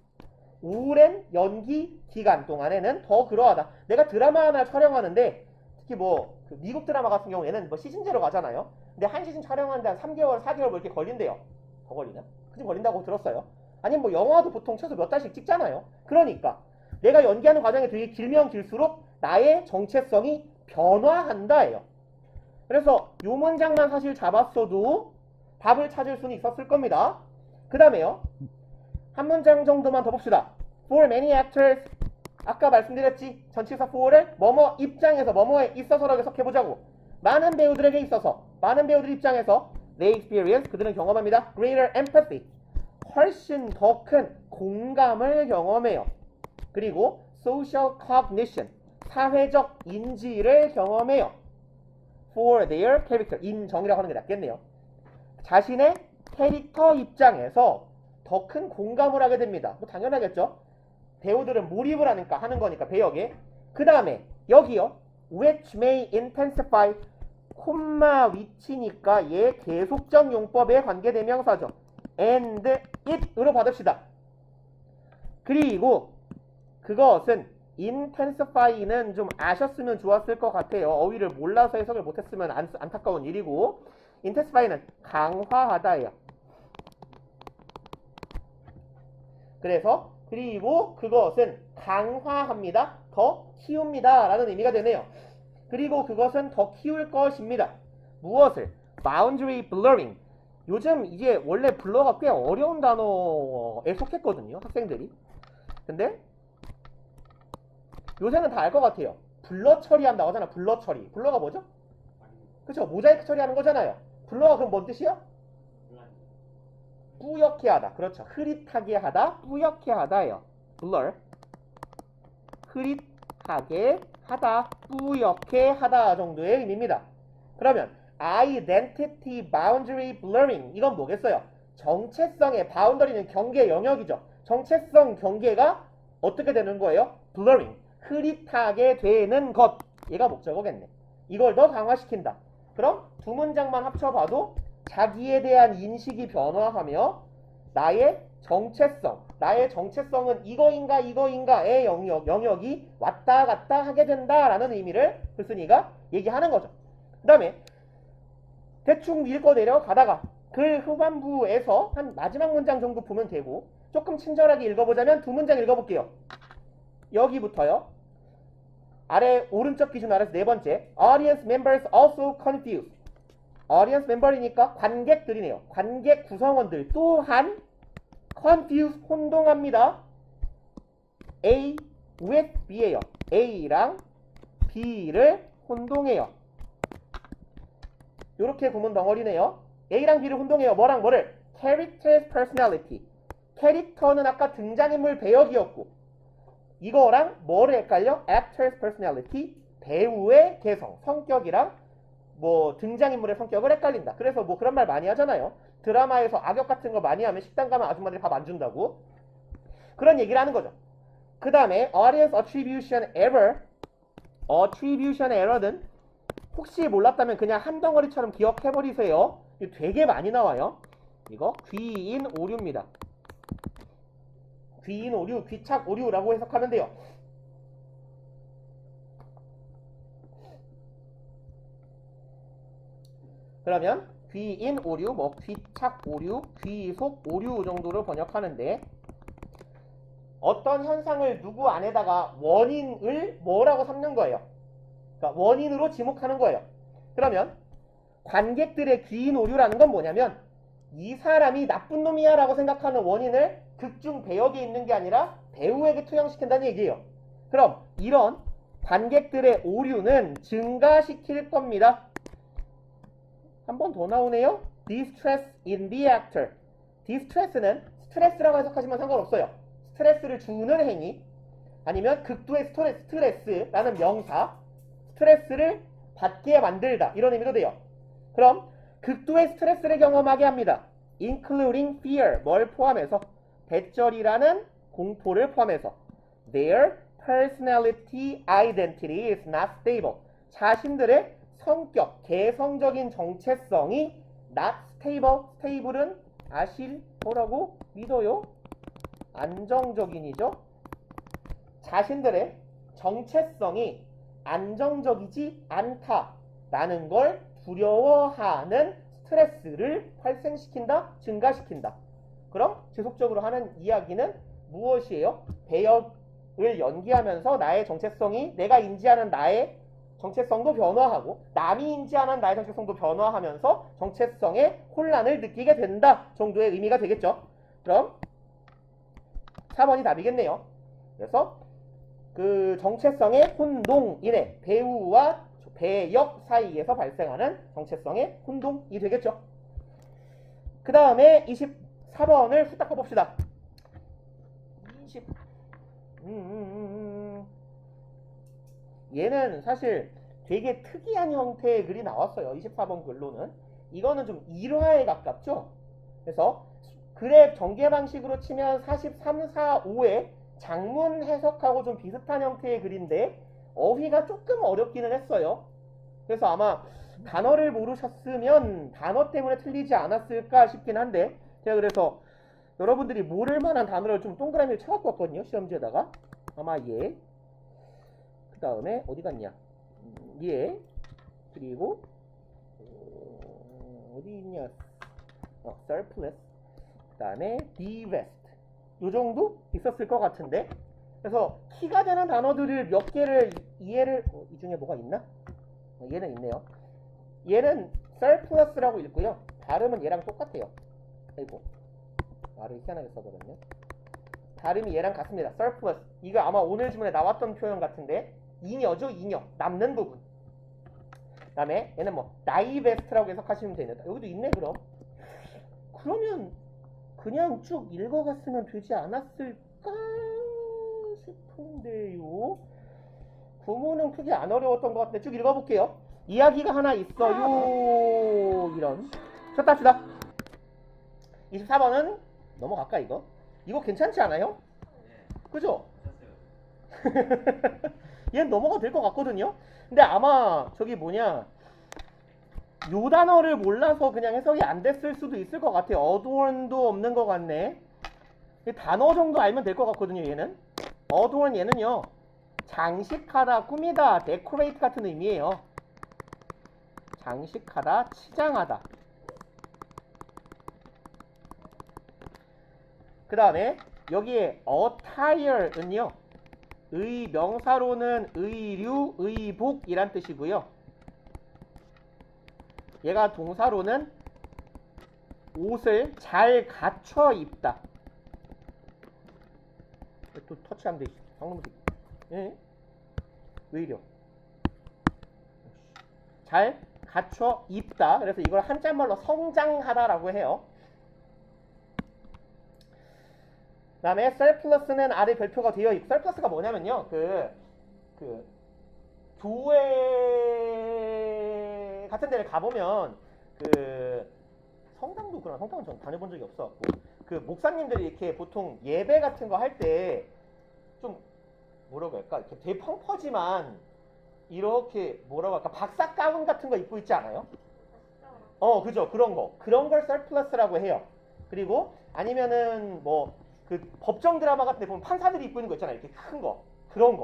오랜 연기 기간 동안에는 더 그러하다. 내가 드라마 하나 촬영하는데 특히 뭐 그 미국 드라마 같은 경우에는 뭐 시즌제로 가잖아요. 근데 한 시즌 촬영하는데 한 3개월, 4개월 뭐 이렇게 걸린대요. 더 걸리나? 그쯤 걸린다고 들었어요. 아니면 뭐 영화도 보통 최소 몇 달씩 찍잖아요. 그러니까 내가 연기하는 과정이 되게 길면 길수록 나의 정체성이 변화한다예요. 그래서 요 문장만 사실 잡았어도 답을 찾을 수는 있었을 겁니다. 그 다음에요. 한 문장 정도만 더 봅시다. For many actors, 아까 말씀드렸지. 전치사 for를 뭐뭐 입장에서 뭐뭐에 있어서라고 해석해보자고. 많은 배우들에게 있어서, 많은 배우들 입장에서 they experience, 그들은 경험합니다. greater empathy, 훨씬 더 큰 공감을 경험해요. 그리고 social cognition, 사회적 인지를 경험해요. for their character, 인정이라고 하는 게 낫겠네요. 자신의 캐릭터 입장에서 더 큰 공감을 하게 됩니다. 뭐 당연하겠죠. 배우들은 몰입을 하는 거니까 배역에. 그 다음에 여기요. which may intensify, 콤마 위치니까 얘 계속적 용법의 관계대명사죠. and it으로 받읍시다. 그리고 그것은 intensify는 좀 아셨으면 좋았을 것 같아요. 어휘를 몰라서 해석을 못했으면 안타까운 일이고, intensify는 강화하다예요. 그래서 그리고 그것은 강화합니다. 더 키웁니다. 라는 의미가 되네요. 그리고 그것은 더 키울 것입니다. 무엇을? boundary blurring. 요즘 이제 원래 블러가 꽤 어려운 단어에 속했거든요. 학생들이. 근데 요새는 다 알 것 같아요. 블러 처리한다고 하잖아. 블러 처리. 블러가 뭐죠? 그쵸? 모자이크 처리하는 거잖아요. 블러가 그럼 뭔 뜻이야? 뿌옇게 하다. 그렇죠. 흐릿하게 하다, 뿌옇게 하다예요. blur. 흐릿하게 하다, 뿌옇게 하다 정도의 의미입니다. 그러면 identity boundary blurring, 이건 뭐겠어요? 정체성의 boundary는 경계 영역이죠. 정체성 경계가 어떻게 되는 거예요? blurring. 흐릿하게 되는 것. 얘가 목적어겠네. 이걸 더 강화시킨다. 그럼 두 문장만 합쳐봐도 자기에 대한 인식이 변화하며 나의 정체성은 이거인가의 영역이 왔다 갔다 하게 된다라는 의미를 글쓴이가 얘기하는 거죠. 그 다음에 대충 읽어 내려가다가 글 후반부에서 한 마지막 문장 정도 보면 되고, 조금 친절하게 읽어보자면 두 문장 읽어볼게요. 여기부터요. 아래 오른쪽 기준 아래서 네 번째, audience members also confused. audience member이니까 관객들이네요. 관객 구성원들 또한 confused, 혼동합니다. A with B예요. A랑 B를 혼동해요. 요렇게 구문 덩어리네요. A랑 B를 혼동해요. 뭐랑 뭐를? character's personality. 캐릭터는 아까 등장인물 배역이었고, 이거랑 뭐를 헷갈려? actor's personality. 배우의 개성, 성격이랑 뭐 등장인물의 성격을 헷갈린다. 그래서 뭐 그런 말 많이 하잖아요. 드라마에서 악역 같은 거 많이 하면 식당 가면 아줌마들이 밥 안 준다고. 그런 얘기를 하는 거죠. 그 다음에 audience attribution error. attribution error는 혹시 몰랐다면 그냥 한 덩어리처럼 기억해버리세요. 이거 되게 많이 나와요. 이거 귀인 오류입니다. 귀인 오류, 귀착 오류라고 해석하면 돼요. 그러면 귀인 오류, 뭐 귀착 오류, 귀속 오류 정도로 번역하는데, 어떤 현상을 누구 안에다가 원인을 뭐라고 삼는 거예요. 그러니까 원인으로 지목하는 거예요. 그러면 관객들의 귀인 오류라는 건 뭐냐면, 이 사람이 나쁜 놈이야 라고 생각하는 원인을 극중 배역에 있는 게 아니라 배우에게 투영시킨다는 얘기예요. 그럼 이런 관객들의 오류는 증가시킬 겁니다. 한 번 더 나오네요. distress in the actor. distress는 스트레스라고 해석하시면 상관없어요. 스트레스를 주는 행위, 아니면 극도의 스트레스라는 명사, 스트레스를 받게 만들다, 이런 의미도 돼요. 그럼 극도의 스트레스를 경험하게 합니다. including fear, 뭘 포함해서? 배절이라는 공포를 포함해서. their personality identity is not stable. 자신들의 성격, 개성적인 정체성이 not stable. stable은 아실 거라고 믿어요. 안정적인이죠. 자신들의 정체성이 안정적이지 않다라는 걸 두려워하는 스트레스를 발생시킨다, 증가시킨다. 그럼 지속적으로 하는 이야기는 무엇이에요? 배역을 연기하면서 나의 정체성이, 내가 인지하는 나의 정체성도 변화하고 남이 인지하는 나의 정체성도 변화하면서 정체성의 혼란을 느끼게 된다 정도의 의미가 되겠죠. 그럼 4번이 답이겠네요. 그래서 그 정체성의 혼동이네. 배우와 배역 사이에서 발생하는 정체성의 혼동이 되겠죠. 그 다음에 24번을 후딱 가봅시다. 20 얘는 사실 되게 특이한 형태의 글이 나왔어요. 24번 글로는. 이거는 좀 일화에 가깝죠. 그래서 글의 전개 방식으로 치면 43, 4, 5의 장문 해석하고 좀 비슷한 형태의 글인데 어휘가 조금 어렵기는 했어요. 그래서 아마 단어를 모르셨으면 단어 때문에 틀리지 않았을까 싶긴 한데 제가 그래서 여러분들이 모를 만한 단어를 좀 동그라미를 쳐갖고 왔거든요. 시험지에다가. 아마 얘. 그 다음에 어디 갔냐. 얘. 그리고 어디 있냐. surplus. 그 다음에 divest. 요 정도 있었을 것 같은데. 그래서 키가 되는 단어들을 몇 개를 이해를 이 중에 뭐가 있나? 얘는 있네요. 얘는 surplus라고 읽고요. 발음은 얘랑 똑같아요. 아이고 말을 희한하게 써버렸네. 발음이 얘랑 같습니다. surplus. 이거 아마 오늘 지문에 나왔던 표현 같은데 잉여죠. 잉여. 남는 부분. 그 다음에 얘는 뭐 divest라고 해석하시면 되는데 여기도 있네. 그러면 그냥 쭉 읽어갔으면 되지 않았을까 싶은데요. 구문은 크게 안 어려웠던 것 같은데 쭉 읽어볼게요. 이야기가 하나 있어요. 이런. 쳤다 합시다. 24번은 넘어갈까 이거? 이거 괜찮지 않아요? 그죠? 얘는 넘어가도 될 것 같거든요. 근데 아마 저기 뭐냐 요 단어를 몰라서 그냥 해석이 안 됐을 수도 있을 것 같아요. adorn도 없는 것 같네. 단어 정도 알면 될 것 같거든요. 얘는 adorn 얘는요 장식하다, 꾸미다, decorate 같은 의미예요. 장식하다, 치장하다. 그 다음에 여기에 attire는요 명사로는 의류, 의복 이란 뜻이고요. 얘가 동사로는 옷을 잘 갖춰 입다. 또 터치하면 되지. 방금도 예? 왜 이려? 잘 갖춰 입다. 그래서 이걸 한자말로 성장하다라고 해요. 그 다음에 surplus는 아래 별표가 되어 있고 surplus가 뭐냐면요 교회 같은 데를 가보면 성당도 그런 성당은 전 다녀본 적이 없어갖고 목사님들이 이렇게 보통 예배 같은 거 할 때 좀 뭐라고 할까 이렇게 되게 펑퍼지만 이렇게 뭐라고 할까 박사 가운 같은 거 입고 있지 않아요? 그죠. 그런 걸 surplus라고 해요. 그리고 아니면은 뭐 법정 드라마 같은 데 보면 판사들이 입고 있는 거 있잖아요. 이렇게 큰 거. 그런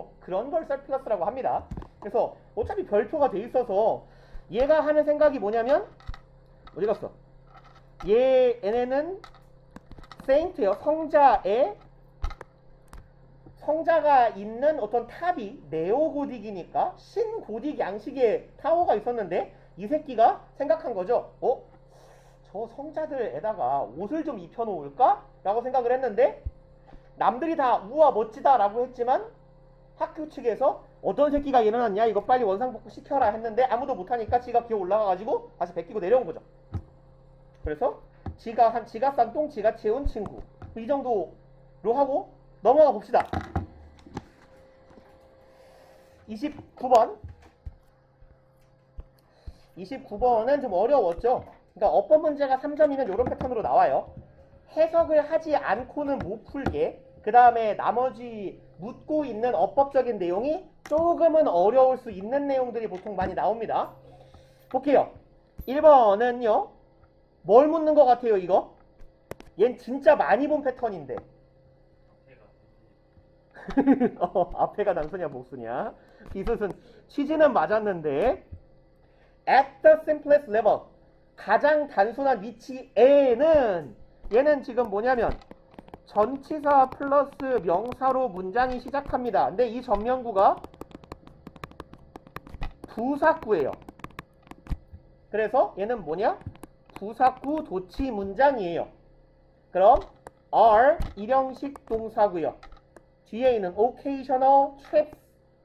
걸 surplus라고 합니다. 그래서 어차피 별표가 돼 있어서 얘가 하는 생각이 뭐냐면 어디 갔어? 얘네는 saint예요. 성자가 있는 어떤 탑이 네오고딕이니까 신고딕 양식의 타워가 있었는데 이 새끼가 생각한 거죠. 저 성자들에다가 옷을 좀 입혀놓을까? 라고 생각을 했는데 남들이 다 우와 멋지다 라고 했지만 학교 측에서 어떤 새끼가 일어났냐 이거 빨리 원상복구 시켜라 했는데 아무도 못하니까 지가 기어 올라가가지고 다시 베끼고 내려온 거죠. 그래서 지가 싼 똥 지가 채운 친구 이 정도로 하고 넘어가 봅시다. 29번은 좀 어려웠죠. 그러니까 어법 문제가 3점이면 이런 패턴으로 나와요. 해석을 하지 않고는 못 풀게. 그 다음에 나머지 묻고 있는 어법적인 내용이 조금은 어려울 수 있는 내용들이 보통 많이 나옵니다. 볼게요. 1번은요. 뭘 묻는 것 같아요 이거? 얜 진짜 많이 본 패턴인데. 앞에가 단수냐 복수냐. 비슷은 취지는 맞았는데 at the simplest level 가장 단순한 위치에는 얘는 지금 뭐냐면 전치사 플러스 명사로 문장이 시작합니다. 근데 이 전면구가 부사구예요. 그래서 얘는 뭐냐? 부사구 도치 문장이에요. 그럼 are 일형식 동사고요. 뒤에 있는 occasional trips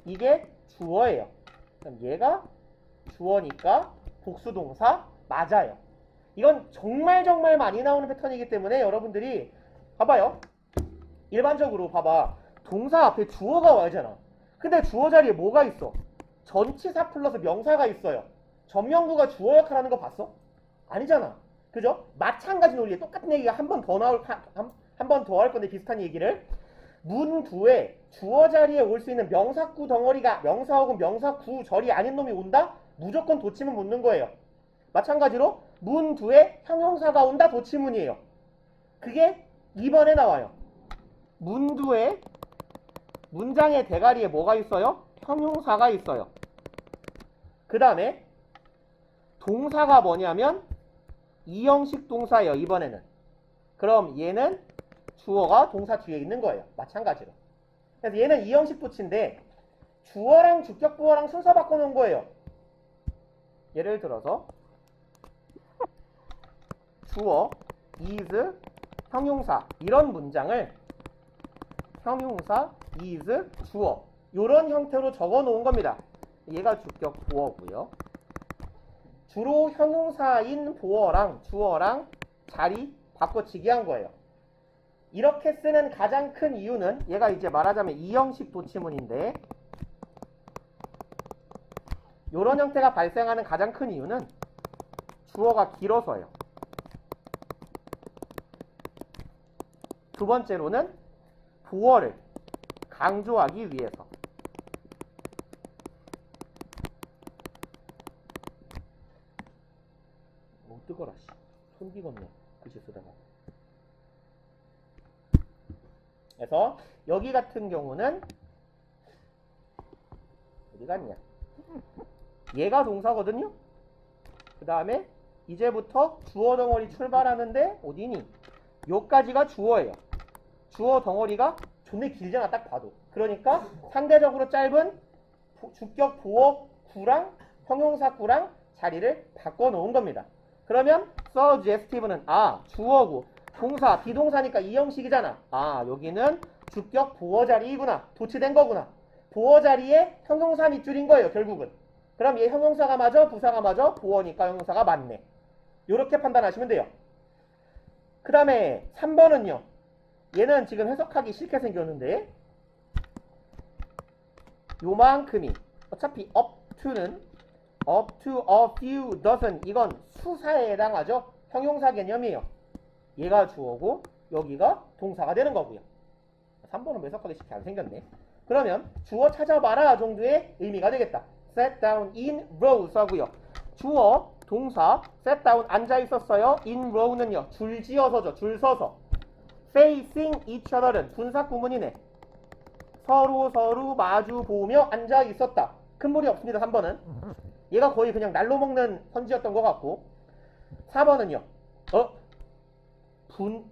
이게 주어예요. 그럼 얘가 주어니까 복수동사 맞아요. 이건 정말 많이 나오는 패턴이기 때문에 여러분들이 봐봐요. 일반적으로 봐봐. 동사 앞에 주어가 와야잖아. 근데 주어 자리에 뭐가 있어? 전치사 플러스 명사가 있어요. 전명구가 주어 역할하는 거 봤어? 아니잖아. 그죠? 마찬가지 논리에 똑같은 얘기가 한 번 더 할 건데 비슷한 얘기를 문구에 주어 자리에 올 수 있는 명사구 덩어리가 명사 혹은 명사구 절이 아닌 놈이 온다? 무조건 도치문 묻는 거예요. 마찬가지로 문구에 형용사가 온다? 도치문이에요. 그게 2번에 나와요. 문구에 문장의 대가리에 뭐가 있어요? 형용사가 있어요. 그 다음에 동사가 뭐냐면 이형식 동사예요. 이번에는. 그럼 얘는 주어가 동사 뒤에 있는 거예요. 마찬가지로. 그래서 얘는 이형식 도치인데 주어랑 주격부어랑 순서 바꿔놓은 거예요. 예를 들어서 주어, is, 형용사 이런 문장을 형용사, is, 주어 이런 형태로 적어놓은 겁니다. 얘가 주격부어고요. 주로 형용사인 보어랑 주어랑 자리 바꿔치기 한 거예요. 이렇게 쓰는 가장 큰 이유는 얘가 이제 말하자면 이형식 도치문인데 이런 형태가 발생하는 가장 큰 이유는 주어가 길어서요. 두 번째로는 보어를 강조하기 위해서. 뜨거라 씨. 손 비었네. 글씨 쓰다가. 그래서 여기 같은 경우는 어디 갔냐? 얘가 동사거든요. 그 다음에 이제부터 주어 덩어리 출발하는데 어디니? 요까지가 주어예요. 주어 덩어리가 존나 길잖아 딱 봐도. 그러니까 상대적으로 짧은 주격 보어 구랑 형용사 구랑 자리를 바꿔놓은 겁니다. 그러면 suggestive는 주어고 동사 비동사니까 이형식이잖아. 여기는 주격 보어 자리이구나. 도치된 거구나. 보어 자리에 형용사 밑줄인 거예요. 결국은. 그럼 얘 형용사가 맞아? 부사가 맞아? 보어니까 형용사가 맞네. 요렇게 판단하시면 돼요. 그 다음에 3번은요. 얘는 지금 해석하기 싫게 생겼는데 요만큼이 어차피 up to는 up to a few dozen 이건 수사에 해당하죠. 형용사 개념이에요. 얘가 주어고 여기가 동사가 되는 거고요. 3번은 해석하기 쉽게 안 생겼네. 그러면 주어 찾아봐라 정도의 의미가 되겠다. Sit down in rows 하고요. 주어, 동사, sit down 앉아 있었어요. in row는요. 줄 지어서죠. 줄 서서. facing each other는 분사 구문이네. 서로 마주 보며 앉아 있었다. 큰 무리 없습니다. 3번은. 얘가 거의 그냥 날로 먹는 선지였던 것 같고 4번은요.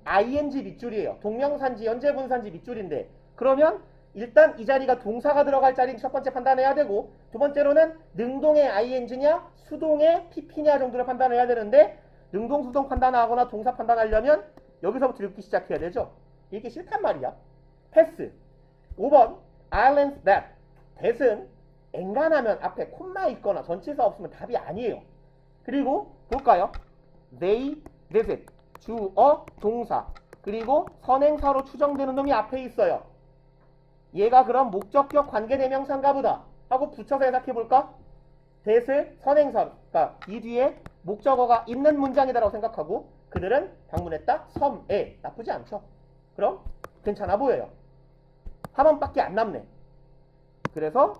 ing 밑줄이에요. 동명사인지 현재분사인지 밑줄인데 그러면 일단 이 자리가 동사가 들어갈 자리는 첫 번째 판단해야 되고 두 번째로는 능동의 ing냐 수동의 pp냐 정도를 판단해야 되는데 능동 수동 판단하거나 동사 판단하려면 여기서부터 읽기 시작해야 되죠. 읽기 싫단 말이야. 패스. 5번 islands that that은 엔간하면 앞에 콤마 있거나 전치사 없으면 답이 아니에요. 그리고 볼까요? they visit 주어 동사 그리고 선행사로 추정되는 놈이 앞에 있어요. 얘가 그럼 목적격 관계대명사인가 보다 하고 붙여서 해석해볼까? that을 선행사 그러니까 이 뒤에 목적어가 있는 문장이다라고 생각하고 그들은 방문했다 섬에 나쁘지 않죠. 그럼 괜찮아 보여요. 한 번밖에 안 남네. 그래서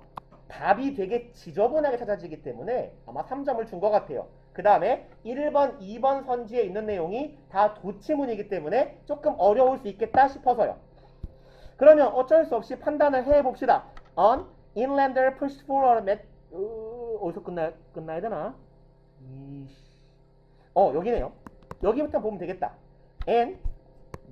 답이 되게 지저분하게 찾아지기 때문에 아마 3점을 준 것 같아요. 그 다음에 1번, 2번 선지에 있는 내용이 다 도치문이기 때문에 조금 어려울 수 있겠다 싶어서요. 그러면 어쩔 수 없이 판단을 해봅시다. On inlander pushed forward 어디서 끝나야 되나? 여기네요. 여기부터 보면 되겠다. And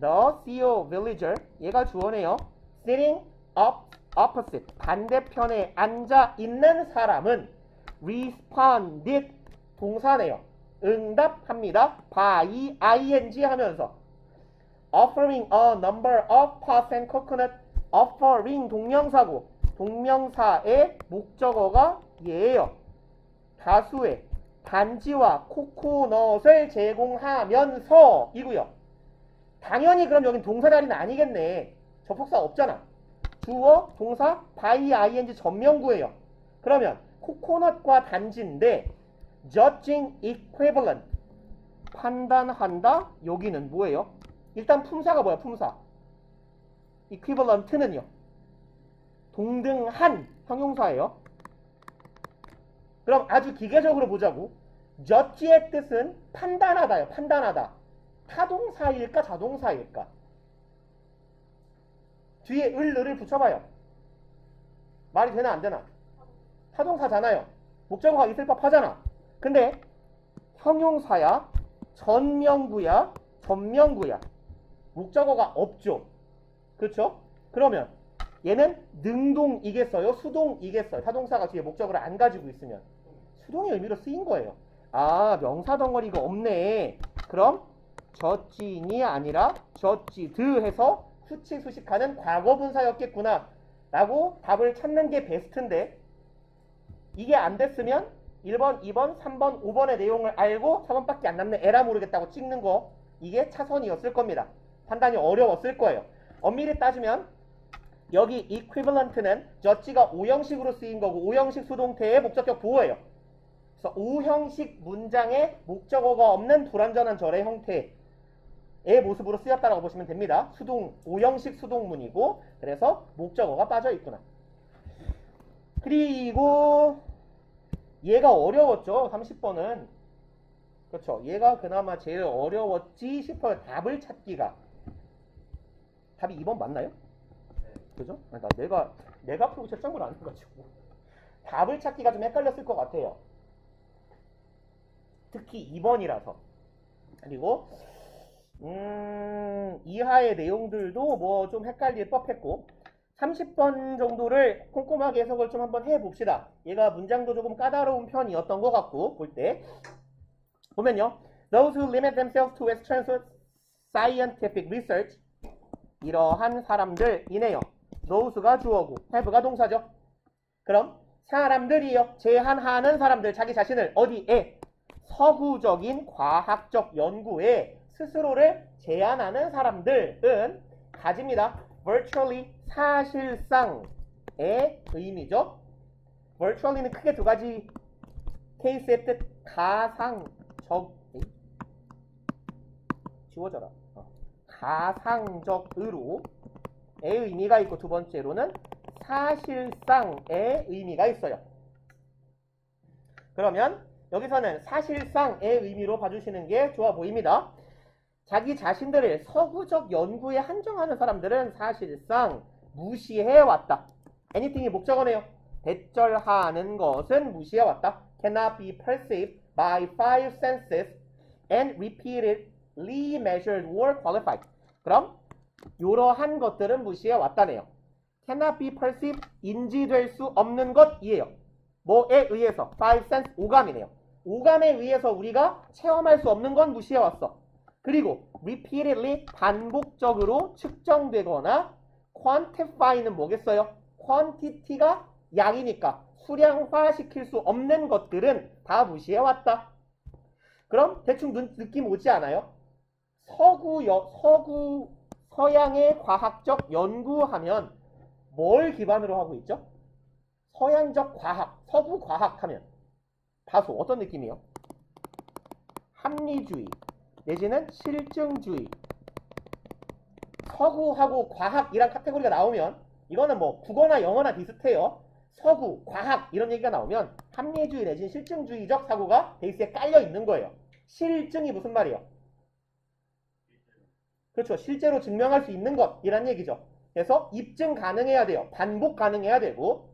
the CEO villager 얘가 주어네요. Sitting up opposite 반대편에 앉아 있는 사람은 responded 동사네요. 응답합니다. by ing 하면서 offering a number of puffs and coconut. offering 동명사고 동명사의 목적어가 얘예요. 다수의 단지와 코코넛을 제공하면서 이고요. 당연히 그럼 여긴 동사 자리는 아니겠네. 접속사 없잖아. 주어, 동사, by ing 전명구예요. 그러면 코코넛과 단지인데 judging equivalent 판단한다. 여기는 뭐예요? 일단 품사가 뭐야? 품사. equivalent는요. 동등한 형용사예요. 그럼 아주 기계적으로 보자고. judge의 뜻은 판단하다요. 판단하다. 타동사일까 자동사일까? 뒤에 을을 붙여봐요. 말이 되나 안 되나? 타동사잖아요. 목적어가 있을 법하잖아. 근데 형용사야, 전명구야, 전명구야. 목적어가 없죠. 그렇죠? 그러면 얘는 능동이겠어요? 수동이겠어요? 타동사가 뒤에 목적어를 안 가지고 있으면 수동의 의미로 쓰인 거예요. 아, 명사 덩어리가 없네. 그럼 젖진이 아니라 젖지드 해서 수치수식하는 과거분사였겠구나 라고 답을 찾는 게 베스트인데 이게 안 됐으면 1번, 2번, 3번, 5번의 내용을 알고 4번밖에 안 남는 에라 모르겠다고 찍는 거 이게 차선이었을 겁니다. 판단이 어려웠을 거예요. 엄밀히 따지면 여기 equivalent는 judge가 오형식으로 쓰인 거고 오형식 수동태의 목적격 보호예요. 그래서 오형식 문장에 목적어가 없는 불완전한 절의 형태의 모습으로 쓰였다라고 보시면 됩니다. 오형식 수동문이고 그래서 목적어가 빠져 있구나. 그리고 얘가 어려웠죠. 30번은. 그렇죠. 얘가 그나마 제일 어려웠지 싶어요. 답을 찾기가. 답이 2번 맞나요? 그죠? 그러니까 내가 풀고 채점을 안 해가지고 답을 찾기가 좀 헷갈렸을 것 같아요. 특히 2번이라서. 그리고 이하의 내용들도 뭐 좀 헷갈릴 법했고 30번 정도를 꼼꼼하게 해석을 좀 한번 해봅시다. 얘가 문장도 조금 까다로운 편이었던 것 같고 볼 때 보면요. Those who limit themselves to Western scientific research 이러한 사람들이네요. those가 주어고 have가 동사죠. 그럼 사람들이요. 제한하는 사람들 자기 자신을 어디에? 서구적인 과학적 연구에 스스로를 제한하는 사람들은 가집니다. virtually 사실상의 의미죠. virtually는 크게 두 가지 케이스의 뜻 가상적 지워져라. 가상적으로의 의미가 있고 두 번째로는 사실상의 의미가 있어요. 그러면 여기서는 사실상의 의미로 봐주시는 게 좋아 보입니다. 자기 자신들을 서구적 연구에 한정하는 사람들은 사실상 무시해왔다. anything이 목적어네요. 대절하는 것은 무시해왔다. cannot be perceived by five senses and repeatedly measured or qualified. 그럼 이러한 것들은 무시해왔다네요. cannot be perceived 인지될 수 없는 것이에요. 뭐에 의해서? five sense 오감이네요. 오감에 의해서 우리가 체험할 수 없는 건 무시해왔어. 그리고 repeatedly 반복적으로 측정되거나 quantify는 뭐겠어요? quantity가 양이니까 수량화시킬 수 없는 것들은 다 무시해왔다. 그럼 대충 느낌 오지 않아요? 서양의 과학적 연구하면 뭘 기반으로 하고 있죠? 서양적 과학, 서구 과학 하면 다소 어떤 느낌이에요? 합리주의 내지는 실증주의. 서구하고 과학이란 카테고리가 나오면 이거는 뭐 국어나 영어나 비슷해요. 서구, 과학 이런 얘기가 나오면 합리주의 내지는 실증주의적 사고가 베이스에 깔려 있는 거예요. 실증이 무슨 말이에요? 그렇죠. 실제로 증명할 수 있는 것이란 얘기죠. 그래서 입증 가능해야 돼요. 반복 가능해야 되고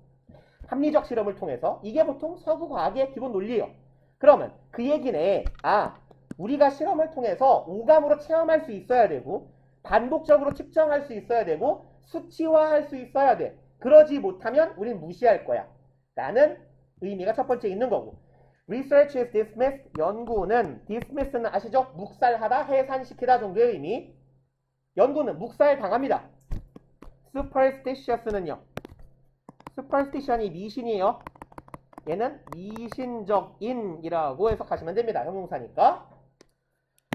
합리적 실험을 통해서 이게 보통 서구 과학의 기본 논리예요. 그러면 그 얘기네. 우리가 실험을 통해서 오감으로 체험할 수 있어야 되고 반복적으로 측정할 수 있어야 되고 수치화할 수 있어야 돼. 그러지 못하면 우린 무시할 거야. 라는 의미가 첫 번째 있는 거고. Research is dismissed. 연구는 dismiss는 아시죠? 묵살하다, 해산시키다 정도의 의미. 연구는 묵살당합니다. Superstitious는요. Superstition이 미신이에요. 얘는 미신적인이라고 해석하시면 됩니다. 형용사니까.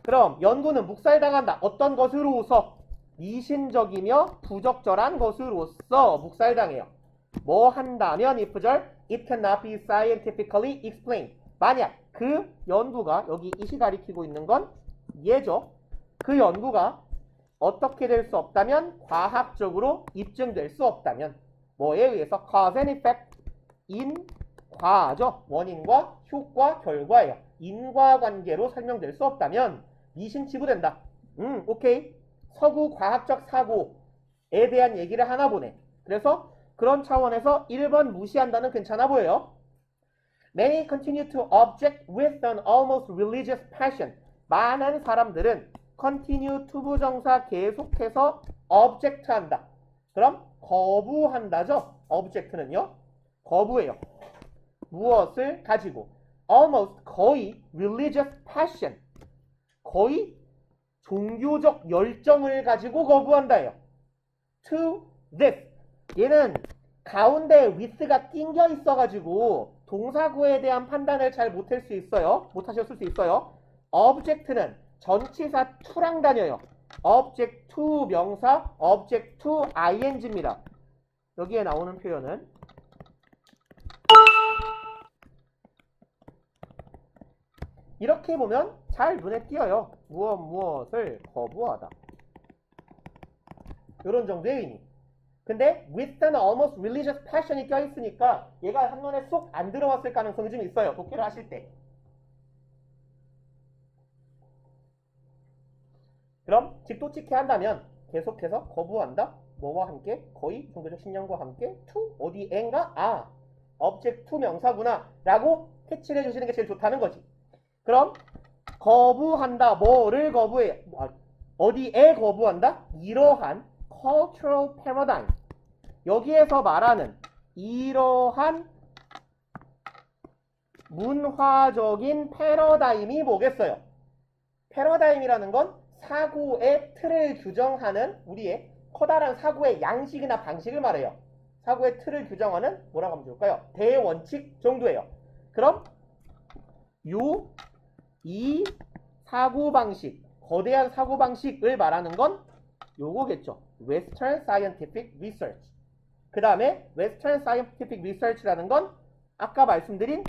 그럼 연구는 묵살당한다. 어떤 것으로서? 미신적이며 부적절한 것으로서 묵살당해요. 뭐 한다면 if절 it cannot be scientifically explained. 만약 그 연구가, 여기 이시 가리키고 있는 건 얘죠. 그 연구가 어떻게 될 수 없다면, 과학적으로 입증될 수 없다면, 뭐에 의해서? cause and effect, 인과죠. 원인과 효과, 결과예요. 인과관계로 설명될 수 없다면 미신 치부된다. 오케이. 서구 과학적 사고에 대한 얘기를 하나 보네. 그래서 그런 차원에서 1번 무시한다는 괜찮아 보여요. Many continue to object with an almost religious passion. 많은 사람들은 continue to 부정사 계속해서 object한다. 그럼 거부한다죠. object는요. 거부해요. 무엇을 가지고? almost, 거의, religious passion. 거의 종교적 열정을 가지고 거부한다예요. to this. 얘는 가운데 with가 낑겨 있어가지고 동사구에 대한 판단을 잘 못할 수 있어요. 못하셨을 수 있어요. object는 전치사 to랑 다녀요. object to 명사, object to ing입니다. 여기에 나오는 표현은 이렇게 보면 잘 눈에 띄어요. 무엇을 거부하다. 이런 정도의 의미. 근데 with an almost religious passion이 껴있으니까 얘가 한눈에 쏙 안 들어왔을 가능성이 좀 있어요. 독해를 하실 때. 그럼 직도치기 한다면 계속해서 거부한다. 뭐와 함께? 거의 종교적 신념과 함께 to 어디엔가? object to 명사구나 라고 캐치를 해주시는 게 제일 좋다는 거지. 그럼 거부한다. 뭐를 거부해? 어디에 거부한다? 이러한 cultural paradigm. 여기에서 말하는 이러한 문화적인 패러다임이 뭐겠어요? 패러다임이라는 건 사고의 틀을 규정하는 우리의 커다란 사고의 양식이나 방식을 말해요. 사고의 틀을 규정하는 뭐라고 하면 좋을까요? 대원칙 정도예요. 그럼 이 사고방식, 거대한 사고방식을 말하는 건 요거겠죠. Western Scientific Research. 그 다음에 Western Scientific Research라는 건 아까 말씀드린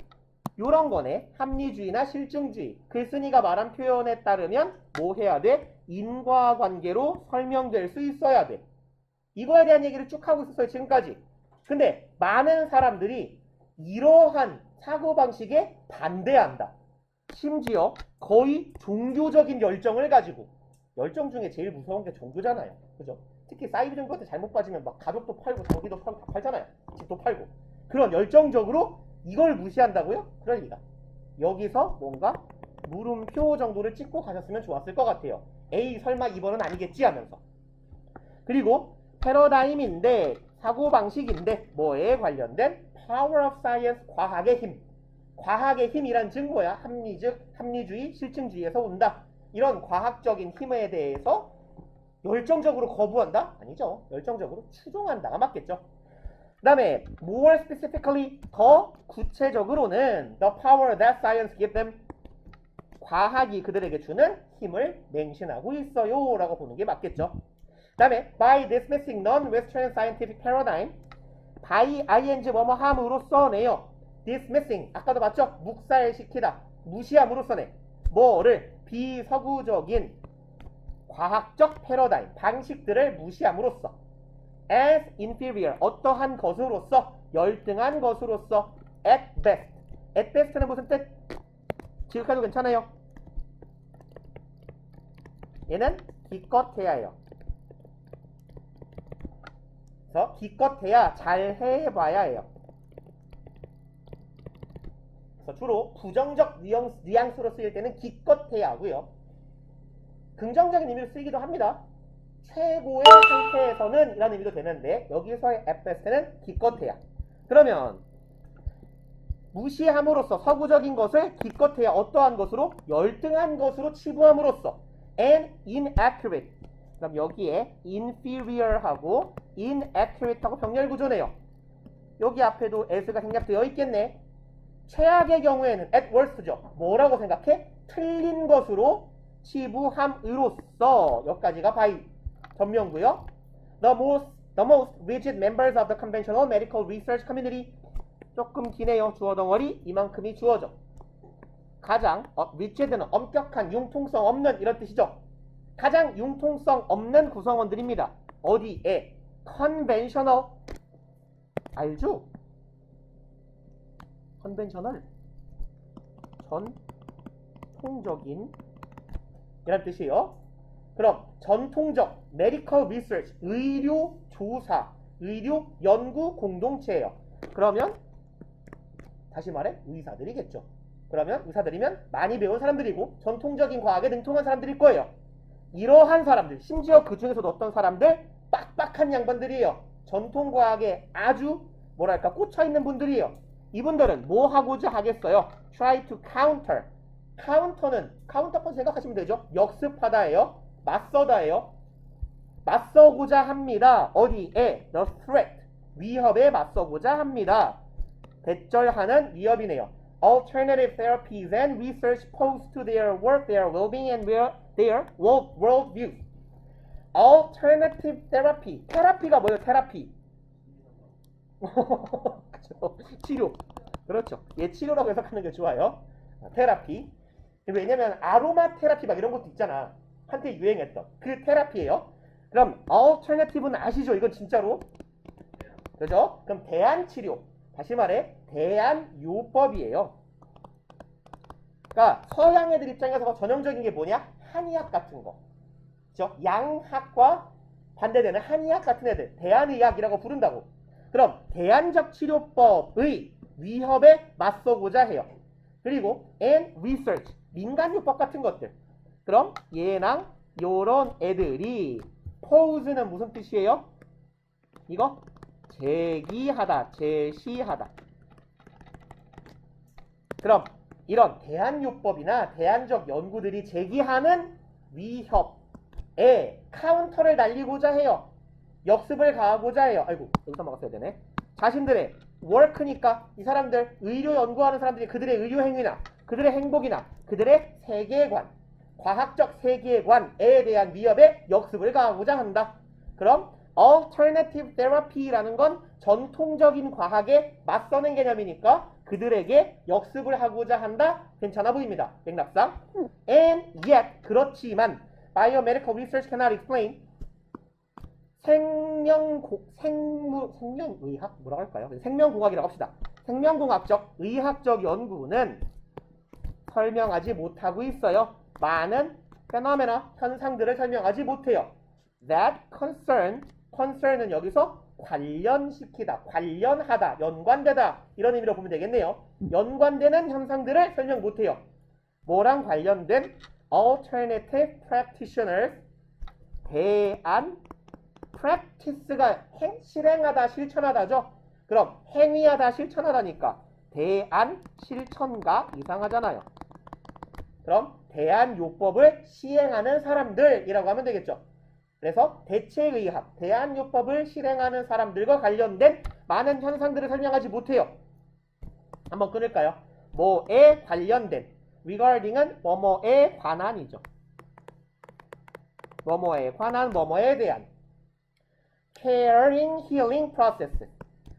요런 거네. 합리주의나 실증주의. 글쓴이가 말한 표현에 따르면 뭐 해야 돼? 인과관계로 설명될 수 있어야 돼. 이거에 대한 얘기를 쭉 하고 있었어요. 지금까지. 근데 많은 사람들이 이러한 사고방식에 반대한다. 심지어 거의 종교적인 열정을 가지고, 열정 중에 제일 무서운 게 종교잖아요. 그죠? 특히 사이비 종교한테 잘못 빠지면 막 가족도 팔고 장기도 팔고 다 팔잖아요. 집도 팔고. 그런 열정적으로 이걸 무시한다고요? 그럴 리가. 여기서 뭔가 물음표 정도를 찍고 가셨으면 좋았을 것 같아요. 에이 설마 2번은 아니겠지 하면서. 그리고 패러다임인데, 사고방식인데 뭐에 관련된? Power of Science, 과학의 힘. 과학의 힘이란 즉 뭐야? 합리주의, 실증주의에서 온다. 이런 과학적인 힘에 대해서 열정적으로 거부한다? 아니죠. 열정적으로 추종한다가 맞겠죠. 그 다음에 more specifically, 더 구체적으로는 the power that science gives them, 과학이 그들에게 주는 힘을 맹신하고 있어요 라고 보는 게 맞겠죠. 그 다음에 by dismissing non-western scientific paradigm, by ing 뭐뭐 함으로써네요. dismissing, 아까도 봤죠? 묵살시키다, 무시함으로써네. 뭐를? 비서구적인 과학적 패러다임, 방식들을 무시함으로써. as inferior, 어떠한 것으로서, 열등한 것으로서. at best, at best는 무슨 뜻? 지극하도 괜찮아요. 얘는 기껏해야예요. 그래서 기껏해야, 잘 해봐야 해요. 그래서 주로 부정적 뉘앙스로 쓰일 때는 기껏해야 하고요. 긍정적인 의미로 쓰이기도 합니다. 최고의 상태에서는 이라는 의미도 되는데 여기서의 at best는 기껏해야. 그러면 무시함으로써 서구적인 것을 기껏해야 어떠한 것으로 열등한 것으로 치부함으로써 and inaccurate. 그럼 여기에 inferior하고 inaccurate하고 병렬 구조네요. 여기 앞에도 as가 생략되어 있겠네. 최악의 경우에는 at worst죠. 뭐라고 생각해? 틀린 것으로 치부함으로써. 여기까지가 by 전명구요. The most rigid members of the conventional medical research community. 조금 기네요. 주어 덩어리 이만큼이 주어져. 가장 rigid는 엄격한, 융통성 없는 이런 뜻이죠. 가장 융통성 없는 구성원들입니다. 어디에? conventional. 알죠? conventional 전통적인 이란 뜻이에요. 그럼 전통적 medical research 의료 조사, 의료 연구 공동체예요. 그러면 다시 말해 의사들이겠죠. 그러면 의사들이면 많이 배운 사람들이고 전통적인 과학에 능통한 사람들일 거예요. 이러한 사람들, 심지어 그 중에서도 어떤 사람들? 빡빡한 양반들이에요. 전통과학에 아주 뭐랄까 꽂혀있는 분들이에요. 이분들은 뭐 하고자 하겠어요? Try to counter. 카운터는 카운터폰 생각하시면 되죠. 역습하다예요. 맞서다예요. 맞서고자 합니다. 어디에? The threat. 위협에 맞서고자 합니다. 대절하는 위협이네요. Alternative therapies and research posed to their work, their well-being, and their world view. Alternative therapy. 테라피가 뭐예요? 테라피. 그렇죠. 치료. 그렇죠. 예, 치료라고 해석하는 게 좋아요. 테라피. 왜냐면 아로마 테라피 막 이런 것도 있잖아. 한때 유행했던 그 테라피예요. 그럼 alternative는 아시죠? 이건 진짜로. 그죠? 그럼 대안치료. 다시 말해 대안요법이에요. 그러니까 서양 애들 입장에서 전형적인 게 뭐냐? 한의학 같은 거. 그죠? 양학과 반대되는 한의학 같은 애들 대안의학이라고 부른다고. 그럼 대안적 치료법의 위협에 맞서고자 해요. 그리고 and research 민간요법 같은 것들. 그럼 얘랑 요런 애들이 pose는 무슨 뜻이에요? 이거 제기하다, 제시하다. 그럼 이런 대안요법이나 대안적 연구들이 제기하는 위협에 카운터를 날리고자 해요. 역습을 가하고자 해요. 아이고 여기서 먹었어야 되네. 자신들의 work니까 이 사람들 의료 연구하는 사람들이 그들의 의료 행위나 그들의 행복이나 그들의 세계관, 과학적 세계관에 대한 위협에 역습을 가하고자 한다. 그럼 alternative therapy라는 건 전통적인 과학에 맞서는 개념이니까 그들에게 역습을 하고자 한다. 괜찮아 보입니다. 맥락상. And yet 그렇지만 biomedical research cannot explain 생명의학 뭐라고 할까요? 생명공학이라고 합시다. 생명공학적 의학적 연구는 설명하지 못하고 있어요. 많은 페노메나 현상들을 설명하지 못해요. That concern은 여기서 관련시키다, 관련하다, 연관되다 이런 의미로 보면 되겠네요. 연관되는 현상들을 설명 못해요. 뭐랑 관련된 alternative practitioners 대안 practice가 실행하다, 실천하다죠. 그럼 행위하다, 실천하다니까 대안, 실천가 이상하잖아요. 그럼 대안요법을 시행하는 사람들이라고 하면 되겠죠. 그래서 대체의학, 대안요법을 실행하는 사람들과 관련된 많은 현상들을 설명하지 못해요. 한번 끊을까요? 뭐에 관련된, regarding은 뭐뭐에 관한이죠. 뭐뭐에 관한, 뭐뭐에 대한. caring, healing process.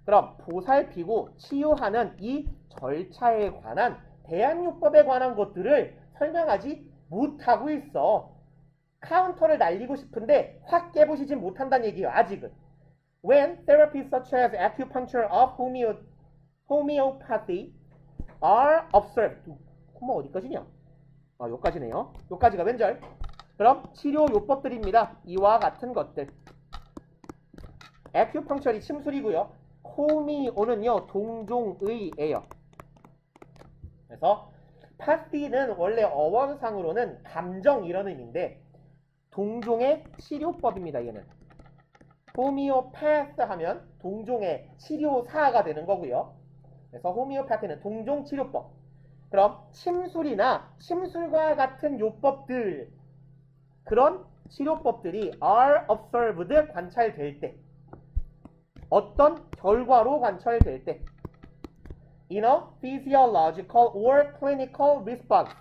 그럼 보살피고 치유하는 이 절차에 관한 대안요법에 관한 것들을 설명하지 못하고 있어. 카운터를 날리고 싶은데 확 깨부시진 못한다는 얘기예요. 아직은. When therapies such as acupuncture of homeopathy are observed. 콤마 어디까지냐? 여기까지네요. 여기까지가 왼절. 그럼 치료요법들입니다. 이와 같은 것들. acupuncture이 침술이고요. 호미오는요 동종의예요. 그래서 파티는 원래 어원상으로는 감정 이런 의미인데 동종의 치료법입니다. 얘는 호미오패스 하면 동종의 치료사가 되는 거고요. 그래서 호미오패티는 동종치료법. 그럼 침술이나 침술과 같은 요법들, 그런 치료법들이 are observed, 관찰될 때, 어떤 결과로 관찰될 때, in a physiological or clinical response,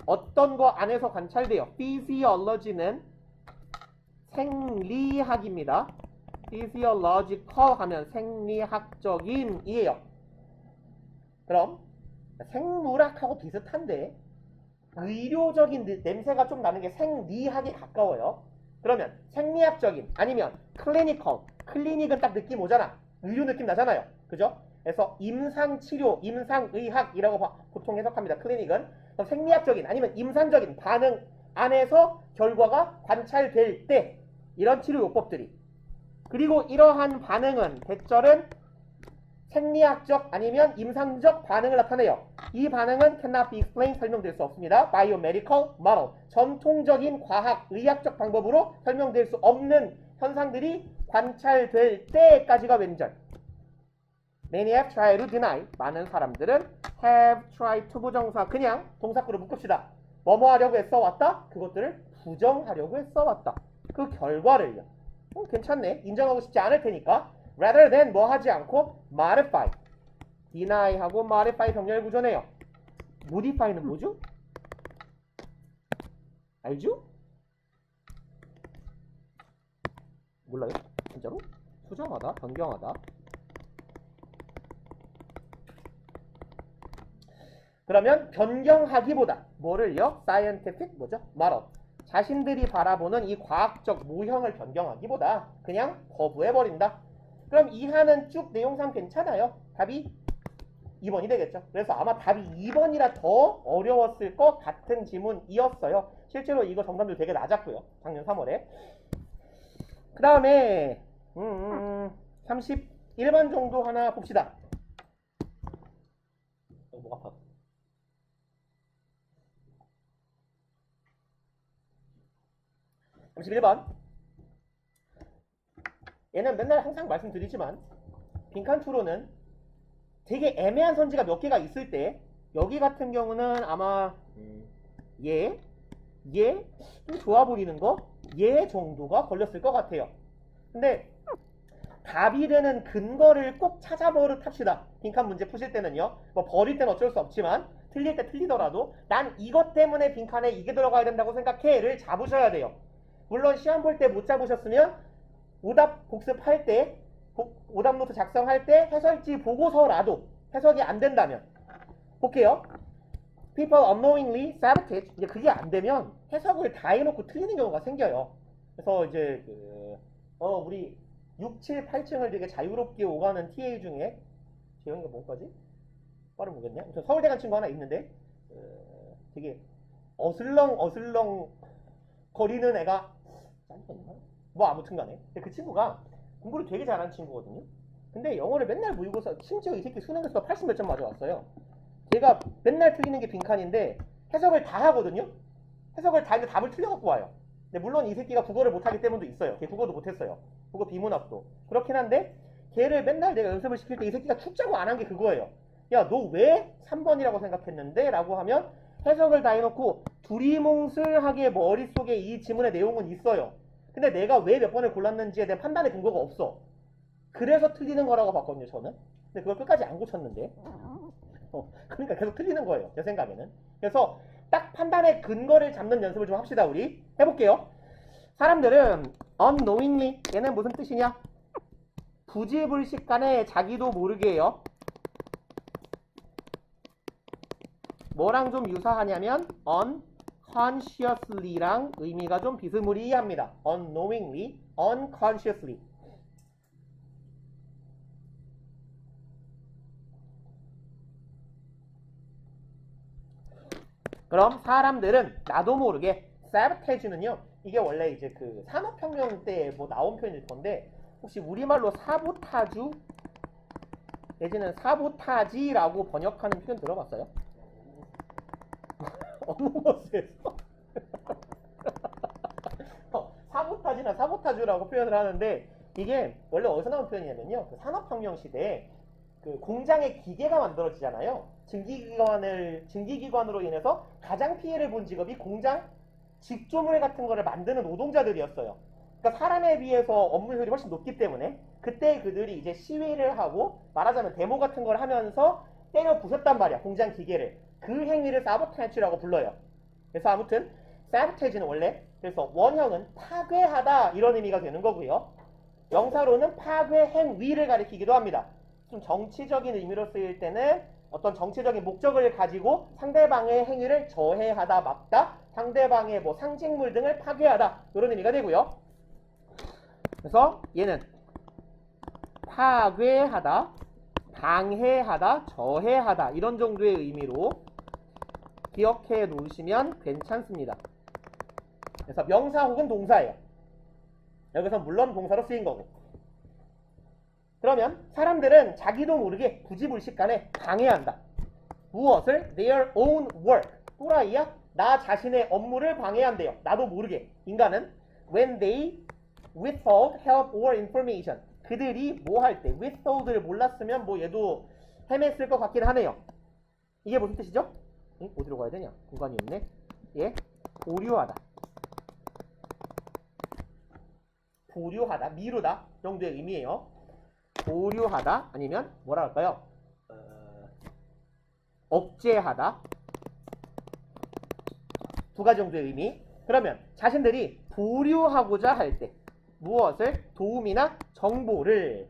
어떤 거 안에서 관찰돼요. physiology는 생리학입니다. physiological 하면 생리학적인이에요. 그럼 생물학하고 비슷한데 의료적인 냄새가 좀 나는 게 생리학에 가까워요. 그러면 생리학적인 아니면 클리니컬, 클리닉은 딱 느낌 오잖아. 의료 느낌 나잖아요. 그죠? 그래서 임상치료, 임상의학이라고 보통 해석합니다. 클리닉은. 그럼 생리학적인 아니면 임상적인 반응 안에서 결과가 관찰될 때 이런 치료요법들이, 그리고 이러한 반응은 대절은 생리학적 아니면 임상적 반응을 나타내요. 이 반응은 cannot be explained, 설명될 수 없습니다. biomedical model, 전통적인 과학, 의학적 방법으로 설명될 수 없는 현상들이 관찰될 때까지가 왼절. Many have tried to deny, 많은 사람들은 have tried to 부정사, 그냥 동사구로 묶읍시다. 뭐뭐 하려고 애써 왔다? 그것들을 부정하려고 애써 왔다. 그 결과를요. 괜찮네. 인정하고 싶지 않을 테니까 rather than 뭐 하지 않고 modify, deny하고 modify 병렬 구조네요. modify는 뭐죠? 알죠? 몰라요? 진짜로? 수정하다, 변경하다. 그러면 변경하기보다 뭐를요? scientific 뭐죠? model, 자신들이 바라보는 이 과학적 모형을 변경하기보다 그냥 거부해버린다. 그럼 이하는 쭉 내용상 괜찮아요. 답이 2번이 되겠죠. 그래서 아마 답이 2번이라 더 어려웠을 것 같은 지문이었어요. 실제로 이거 정답률 되게 낮았고요. 작년 3월에. 그 다음에 31번 정도 하나 봅시다. 목 아파. 31번. 얘는 맨날 항상 말씀드리지만 빈칸 투로는 되게 애매한 선지가 몇 개가 있을 때, 여기 같은 경우는 아마 좀 좋아 보이는 거 얘 정도가 걸렸을 것 같아요. 근데 답이 되는 근거를 꼭 찾아버릇 합시다. 빈칸 문제 푸실 때는요. 뭐 버릴 때는 어쩔 수 없지만 틀릴 때 틀리더라도 난 이것 때문에 빈칸에 이게 들어가야 된다고 생각해를 잡으셔야 돼요. 물론 시험 볼 때 못 잡으셨으면 오답 복습할 때, 오답 노트 작성할 때 해설지 보고서라도 해석이 안 된다면, 볼게요. People unknowingly sabotage. 이제 그게 안 되면 해석을 다 해놓고 틀리는 경우가 생겨요. 그래서 이제 우리 6, 7, 8층을 되게 자유롭게 오가는 TA 중에 재영이가 뭔가지? 빠른 모르겠네. 아무튼 서울대 간 친구 하나 있는데 되게 어슬렁 거리는 애가 짠건가? 뭐 아무튼 간에 그 친구가 공부를 되게 잘하는 친구거든요. 근데 영어를 맨날 모의고사, 심지어 이 새끼 수능에서 80 몇 점 맞아왔어요. 걔가 맨날 틀리는 게 빈칸인데 해석을 다 하거든요. 해석을 다 했는데 답을 틀려갖고 와요. 근데 물론 이 새끼가 국어를 못하기 때문도 있어요. 걔 국어도 못했어요. 국어 비문학도. 그렇긴 한데 걔를 맨날 내가 연습을 시킬 때 이 새끼가 축자고 안 한 게 그거예요. 야, 너 왜 3번이라고 생각했는데? 라고 하면 해석을 다 해놓고 두리뭉술하게 머릿속에 이 지문의 내용은 있어요. 근데 내가 왜 몇 번을 골랐는지에 대한 판단의 근거가 없어. 그래서 틀리는 거라고 봤거든요, 저는. 근데 그걸 끝까지 안 고쳤는데. 그러니까 계속 틀리는 거예요, 제 생각에는. 그래서 딱 판단의 근거를 잡는 연습을 좀 합시다, 우리. 해볼게요. 사람들은 unknowingly, 얘는 무슨 뜻이냐? 부지불식간에 자기도 모르게요. 뭐랑 좀 유사하냐면 unconsciously랑 의미가 좀 비스무리합니다. unknowingly, unconsciously. 그럼 사람들은 나도 모르게 sabotage는요, 이게 원래 이제 그 산업혁명 때 뭐 나온 표현일 건데, 혹시 우리말로 사보타주 내지는 사보타지라고 번역하는 표현 들어봤어요? 어묵버스에서 사보타지나 사보타주라고 표현을 하는데, 이게 원래 어디서 나온 표현이냐면요, 그 산업혁명 시대에 그 공장의 기계가 만들어지잖아요. 증기기관으로 인해서 가장 피해를 본 직업이 공장 직조물 같은 거를 만드는 노동자들이었어요. 그러니까 사람에 비해서 업무 효율이 훨씬 높기 때문에 그때 그들이 이제 시위를 하고 말하자면 데모 같은 걸 하면서 때려 부쉈단 말이야. 공장 기계를. 그 행위를 사보타지라고 불러요. 그래서 아무튼 사보타지는 원래 그래서 원형은 파괴하다 이런 의미가 되는 거고요. 명사로는 파괴 행위를 가리키기도 합니다. 좀 정치적인 의미로 쓰일 때는 어떤 정치적인 목적을 가지고 상대방의 행위를 저해하다, 막다, 상대방의 뭐 상징물 등을 파괴하다 이런 의미가 되고요. 그래서 얘는 파괴하다, 방해하다, 저해하다 이런 정도의 의미로 기억해 놓으시면 괜찮습니다. 그래서 명사 혹은 동사예요. 여기서 물론 동사로 쓰인 거고. 그러면 사람들은 자기도 모르게 부지불식간에 방해한다. 무엇을? Their own work. 또라이야? 나 자신의 업무를 방해한대요. 나도 모르게. 인간은 when they withhold help or information. 그들이 뭐 할 때 withhold를 몰랐으면 뭐 얘도 헤맸을 것 같긴 하네요. 이게 무슨 뜻이죠? 응? 어디로 가야 되냐? 공간이 없네. 예, 보류하다. 보류하다, 미루다 정도의 의미예요. 보류하다 아니면 뭐라 할까요? 억제하다. 두 가지 정도의 의미. 그러면 자신들이 보류하고자 할 때 무엇을? 도움이나 정보를.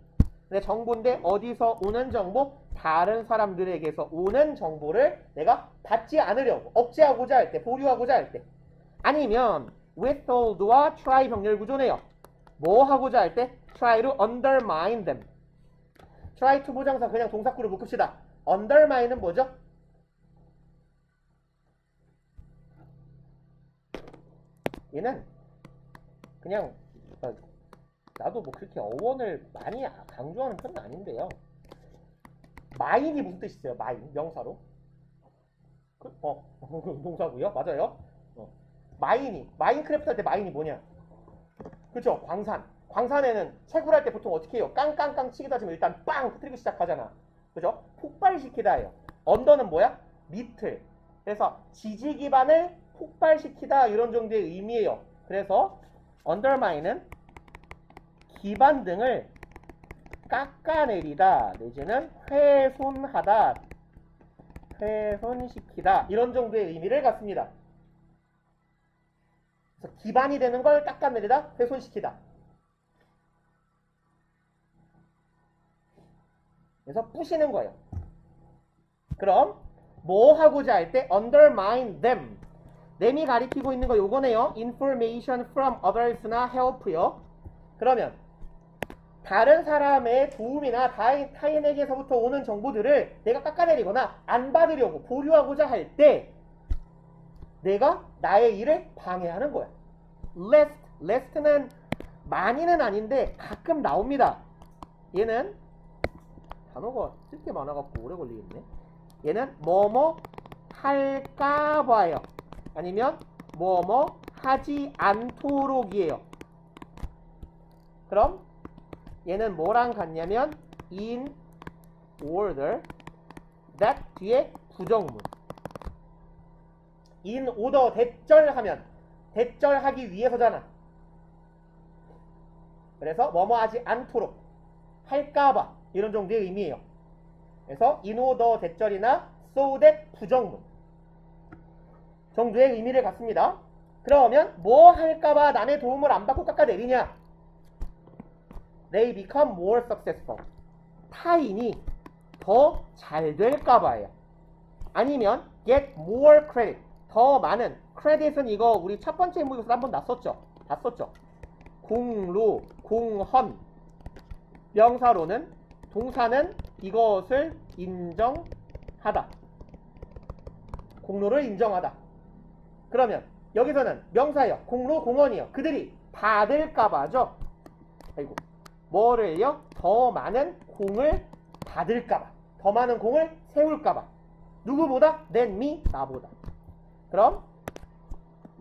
근데 정보인데 어디서 오는 정보? 다른 사람들에게서 오는 정보를 내가 받지 않으려고 억제하고자 할 때, 보류하고자 할 때. 아니면 withhold와 try 병렬 구조네요. 뭐 하고자 할 때? try to undermine them. try to 보장사 그냥 동사구로 묶읍시다. undermine은 뭐죠? 얘는 그냥 나도 뭐 그렇게 어원을 많이 강조하는 편은 아닌데요. 마인이 무슨 뜻이 있어요? 마인 명사로 동사고요. 맞아요. 마인이 마인크래프트 할 때 마인이 뭐냐? 그렇죠. 광산에는 채굴할 때 보통 어떻게 해요? 깡깡깡 치기다 지면 일단 빵 터뜨리고 시작하잖아. 그죠? 폭발시키다예요. 언더는 뭐야? 밑을. 그래서 지지 기반을 폭발시키다 이런 정도의 의미예요. 그래서 undermine은 기반 등을 깎아내리다 내지는 훼손하다, 훼손시키다 이런 정도의 의미를 갖습니다. 그래서 기반이 되는 걸 깎아내리다, 훼손시키다. 그래서 부시는 거예요. 그럼 뭐 하고자 할 때 undermine them. them이 가리키고 있는 거 요거네요. information from others나 help요. 그러면 다른 사람의 도움이나 타인에게서부터 오는 정보들을 내가 깎아내리거나 안 받으려고 보류하고자 할 때 내가 나의 일을 방해하는 거야. lest는 많이는 아닌데 가끔 나옵니다. 얘는 단어가 쓸 게 많아갖고 오래 걸리겠네. 얘는 뭐뭐 할까봐요. 아니면 뭐뭐 하지 않도록이에요. 그럼 얘는 뭐랑 같냐면 in order that 뒤에 부정문. in order 대절하면 대절하기 위해서잖아. 그래서 뭐뭐 하지 않도록 할까봐 이런 정도의 의미예요. 그래서 in order 대절이나 so that 부정문 정도의 의미를 갖습니다. 그러면 뭐 할까봐 남의 도움을 안 받고 깎아내리냐? They become more successful. 타인이 더 잘 될까봐예요. 아니면 get more credit. 더 많은. credit은 이거 우리 첫 번째 문구에서 한번 났었죠. 봤었죠. 공로, 공헌. 명사로는 동사는 이것을 인정하다. 공로를 인정하다. 그러면 여기서는 명사예요. 공로, 공헌이요. 그들이 받을까봐죠. 아이고. 뭐를요? 더 많은 공을 받을까봐. 더 많은 공을 세울까봐. 누구보다? than me, 나보다. 그럼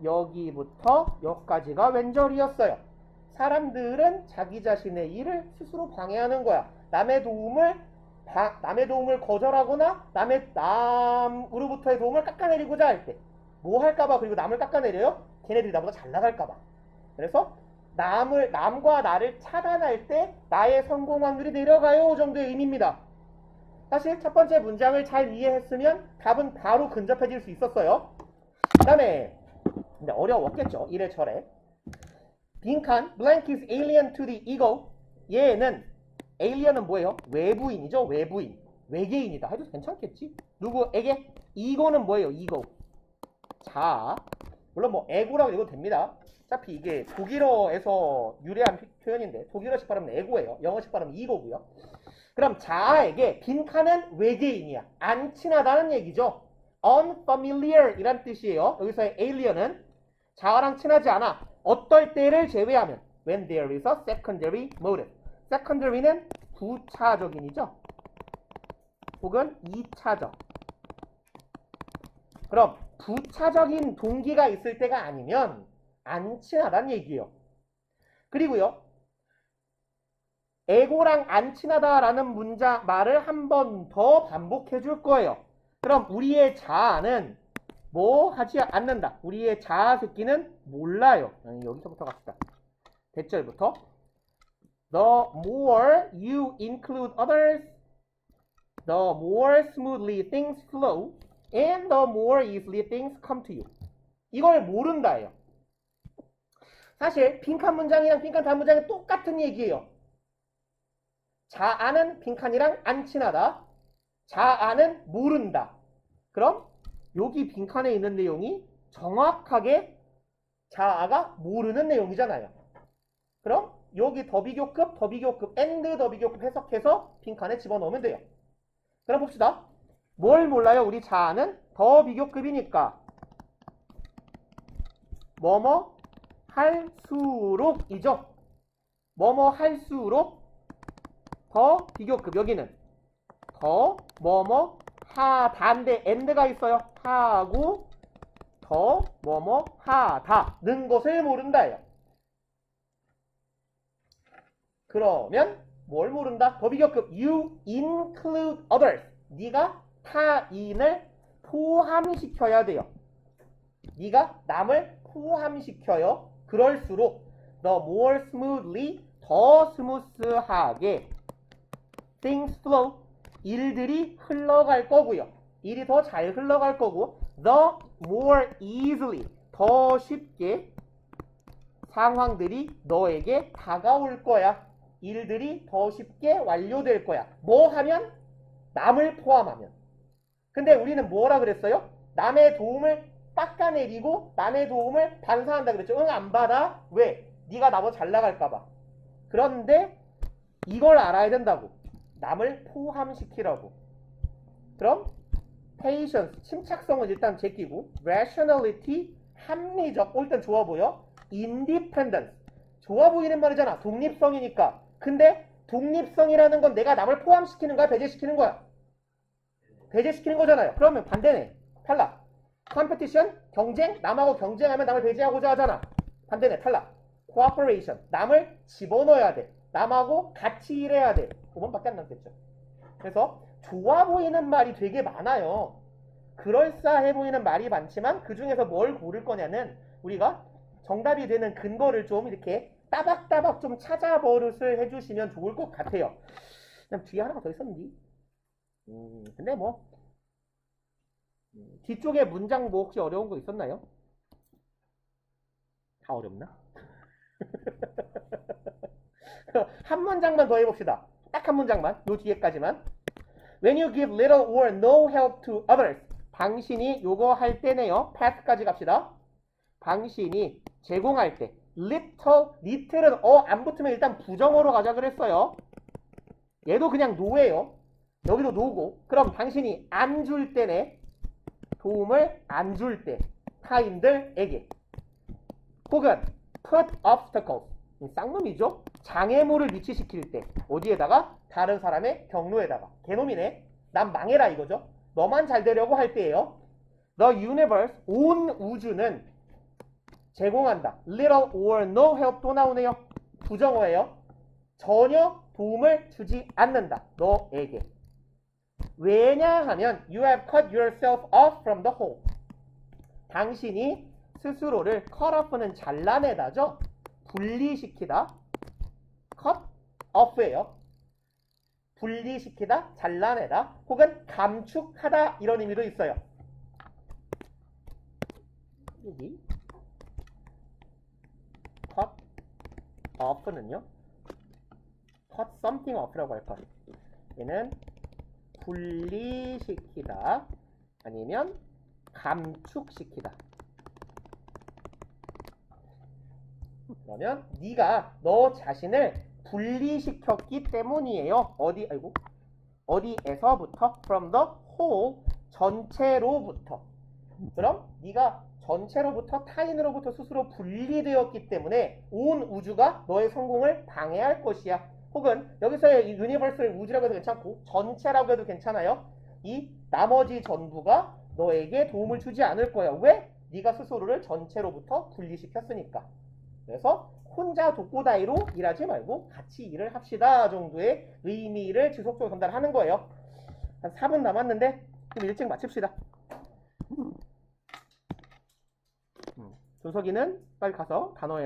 여기부터 여기까지가 왼절이었어요. 사람들은 자기 자신의 일을 스스로 방해하는 거야. 남의 도움을 남의 도움을 거절하거나 남으로부터의 도움을 깎아내리고자 할 때 뭐 할까봐 그리고 남을 깎아내려요? 걔네들이 나보다 잘 나갈까봐. 그래서 남과 나를 차단할 때 나의 성공 확률이 내려가요 정도의 의미입니다. 사실 첫 번째 문장을 잘 이해했으면 답은 바로 근접해질 수 있었어요. 그 다음에 근데 어려웠겠죠. 이래저래. 빈칸 blank is alien to the ego. 얘는 alien은 뭐예요? 외부인이죠. 외부인. 외계인이다 해도 괜찮겠지? 누구에게? ego는 뭐예요? ego. 자, 물론 뭐 에고라고 읽어도 됩니다. 어차피 이게 독일어에서 유래한 표현인데 독일어식 발음은 에고예요. 영어식 발음은 ego고요. 그럼 자아에게 빈칸은 외계인이야. 안 친하다는 얘기죠. unfamiliar 이란 뜻이에요. 여기서의 alien은 자아랑 친하지 않아. 어떨 때를 제외하면 when there is a secondary motive. secondary는 부차적인이죠. 혹은 2차적. 그럼 부차적인 동기가 있을 때가 아니면 안 친하다는 얘기예요. 그리고요. 에고랑 안 친하다라는 말을 한 번 더 반복해 줄 거예요. 그럼 우리의 자아는 뭐 하지 않는다. 우리의 자아 새끼는 몰라요. 여기서부터 갑시다. 대절부터 The more you include others, the more smoothly things flow and the more easily things come to you. 이걸 모른다예요. 사실 빈칸 문장이랑 빈칸 다음 문장이 똑같은 얘기예요. 자아는 빈칸이랑 안 친하다. 자아는 모른다. 그럼 여기 빈칸에 있는 내용이 정확하게 자아가 모르는 내용이잖아요. 그럼 여기 더비교급, and 더비교급 해석해서 빈칸에 집어넣으면 돼요. 그럼 봅시다. 뭘 몰라요? 우리 자아는 더비교급이니까 뭐뭐 할수록이죠. 뭐뭐 할수록 더 비교급. 여기는 더 뭐뭐 하다인데 and가 있어요. 하고 더 뭐뭐 하다는 것을 모른다예요. 그러면 뭘 모른다? 더 비교급 you include others. 네가 타인을 포함시켜야 돼요. 네가 남을 포함시켜요. 그럴수록 the more smoothly 더 스무스하게 things flow 일들이 흘러갈 거고요. 일이 더 잘 흘러갈 거고 the more easily 더 쉽게 상황들이 너에게 다가올 거야. 일들이 더 쉽게 완료될 거야. 뭐 하면? 남을 포함하면. 근데 우리는 뭐라 그랬어요? 남의 도움을 깎아내리고 남의 도움을 반사한다 그랬죠. 응, 안 받아. 왜? 네가 나보다 잘 나갈까봐. 그런데 이걸 알아야 된다고. 남을 포함시키라고. 그럼 patience, 침착성은 일단 제끼고 rationality, 합리적, 일단 좋아 보여. independence, 좋아 보이는 말이잖아. 독립성이니까. 근데 독립성이라는 건 내가 남을 포함시키는 거야? 배제시키는 거야? 배제시키는 거잖아요. 그러면 반대네. 탈락. competition, 경쟁, 남하고 경쟁하면 남을 배제하고자 하잖아. 반대네. 탈락. cooperation, 남을 집어넣어야 돼. 남하고 같이 일해야 돼. 5번밖에 안 남겠죠. 그래서 좋아 보이는 말이 되게 많아요. 그럴싸해 보이는 말이 많지만 그 중에서 뭘 고를 거냐는 우리가 정답이 되는 근거를 좀 이렇게 따박따박 좀 찾아버릇을 해주시면 좋을 것 같아요. 그냥 뒤에 하나가 더 있었는데. 근데 뭐 뒤쪽에 문장 뭐 혹시 어려운 거 있었나요? 다 어렵나? 한 문장만 더 해봅시다. 딱 한 문장만. 요 뒤에까지만. When you give little or no help to others. 당신이 요거 할 때네요. path까지 갑시다. 당신이 제공할 때 little은 안 붙으면 일단 부정어로 가자 그랬어요. 얘도 그냥 no예요. 여기도 no고. 그럼 당신이 안 줄 때네. 도움을 안 줄 때 타인들에게 혹은 put obstacles, 쌍놈이죠. 장애물을 위치시킬 때 어디에다가? 다른 사람의 경로에다가. 개놈이네. 난 망해라 이거죠. 너만 잘 되려고 할 때예요. The universe, 온 우주는 제공한다. little or no help 또 나오네요. 부정어예요. 전혀 도움을 주지 않는다. 너에게. 왜냐하면 you have cut yourself off from the whole. 당신이 스스로를 cut off는 잘라내다죠. 분리시키다. cut off예요. 분리시키다, 잘라내다, 혹은 감축하다 이런 의미도 있어요. 여기 cut off는요. cut something off라고 할 거예요. 얘는 분리시키다 아니면 감축시키다. 그러면 네가 너 자신을 분리시켰기 때문이에요. 어디에서부터? From the whole, 전체로부터. 그럼 네가 전체로부터, 타인으로부터 스스로 분리되었기 때문에 온 우주가 너의 성공을 방해할 것이야. 혹은 여기서의 유니버설 우주라고 해도 괜찮고 전체라고 해도 괜찮아요. 이 나머지 전부가 너에게 도움을 주지 않을 거야. 왜? 네가 스스로를 전체로부터 분리시켰으니까. 그래서 혼자 독고다이로 일하지 말고 같이 일을 합시다 정도의 의미를 지속적으로 전달하는 거예요. 한 4분 남았는데 좀 일찍 마칩시다. 준석이는 빨리 가서 단어에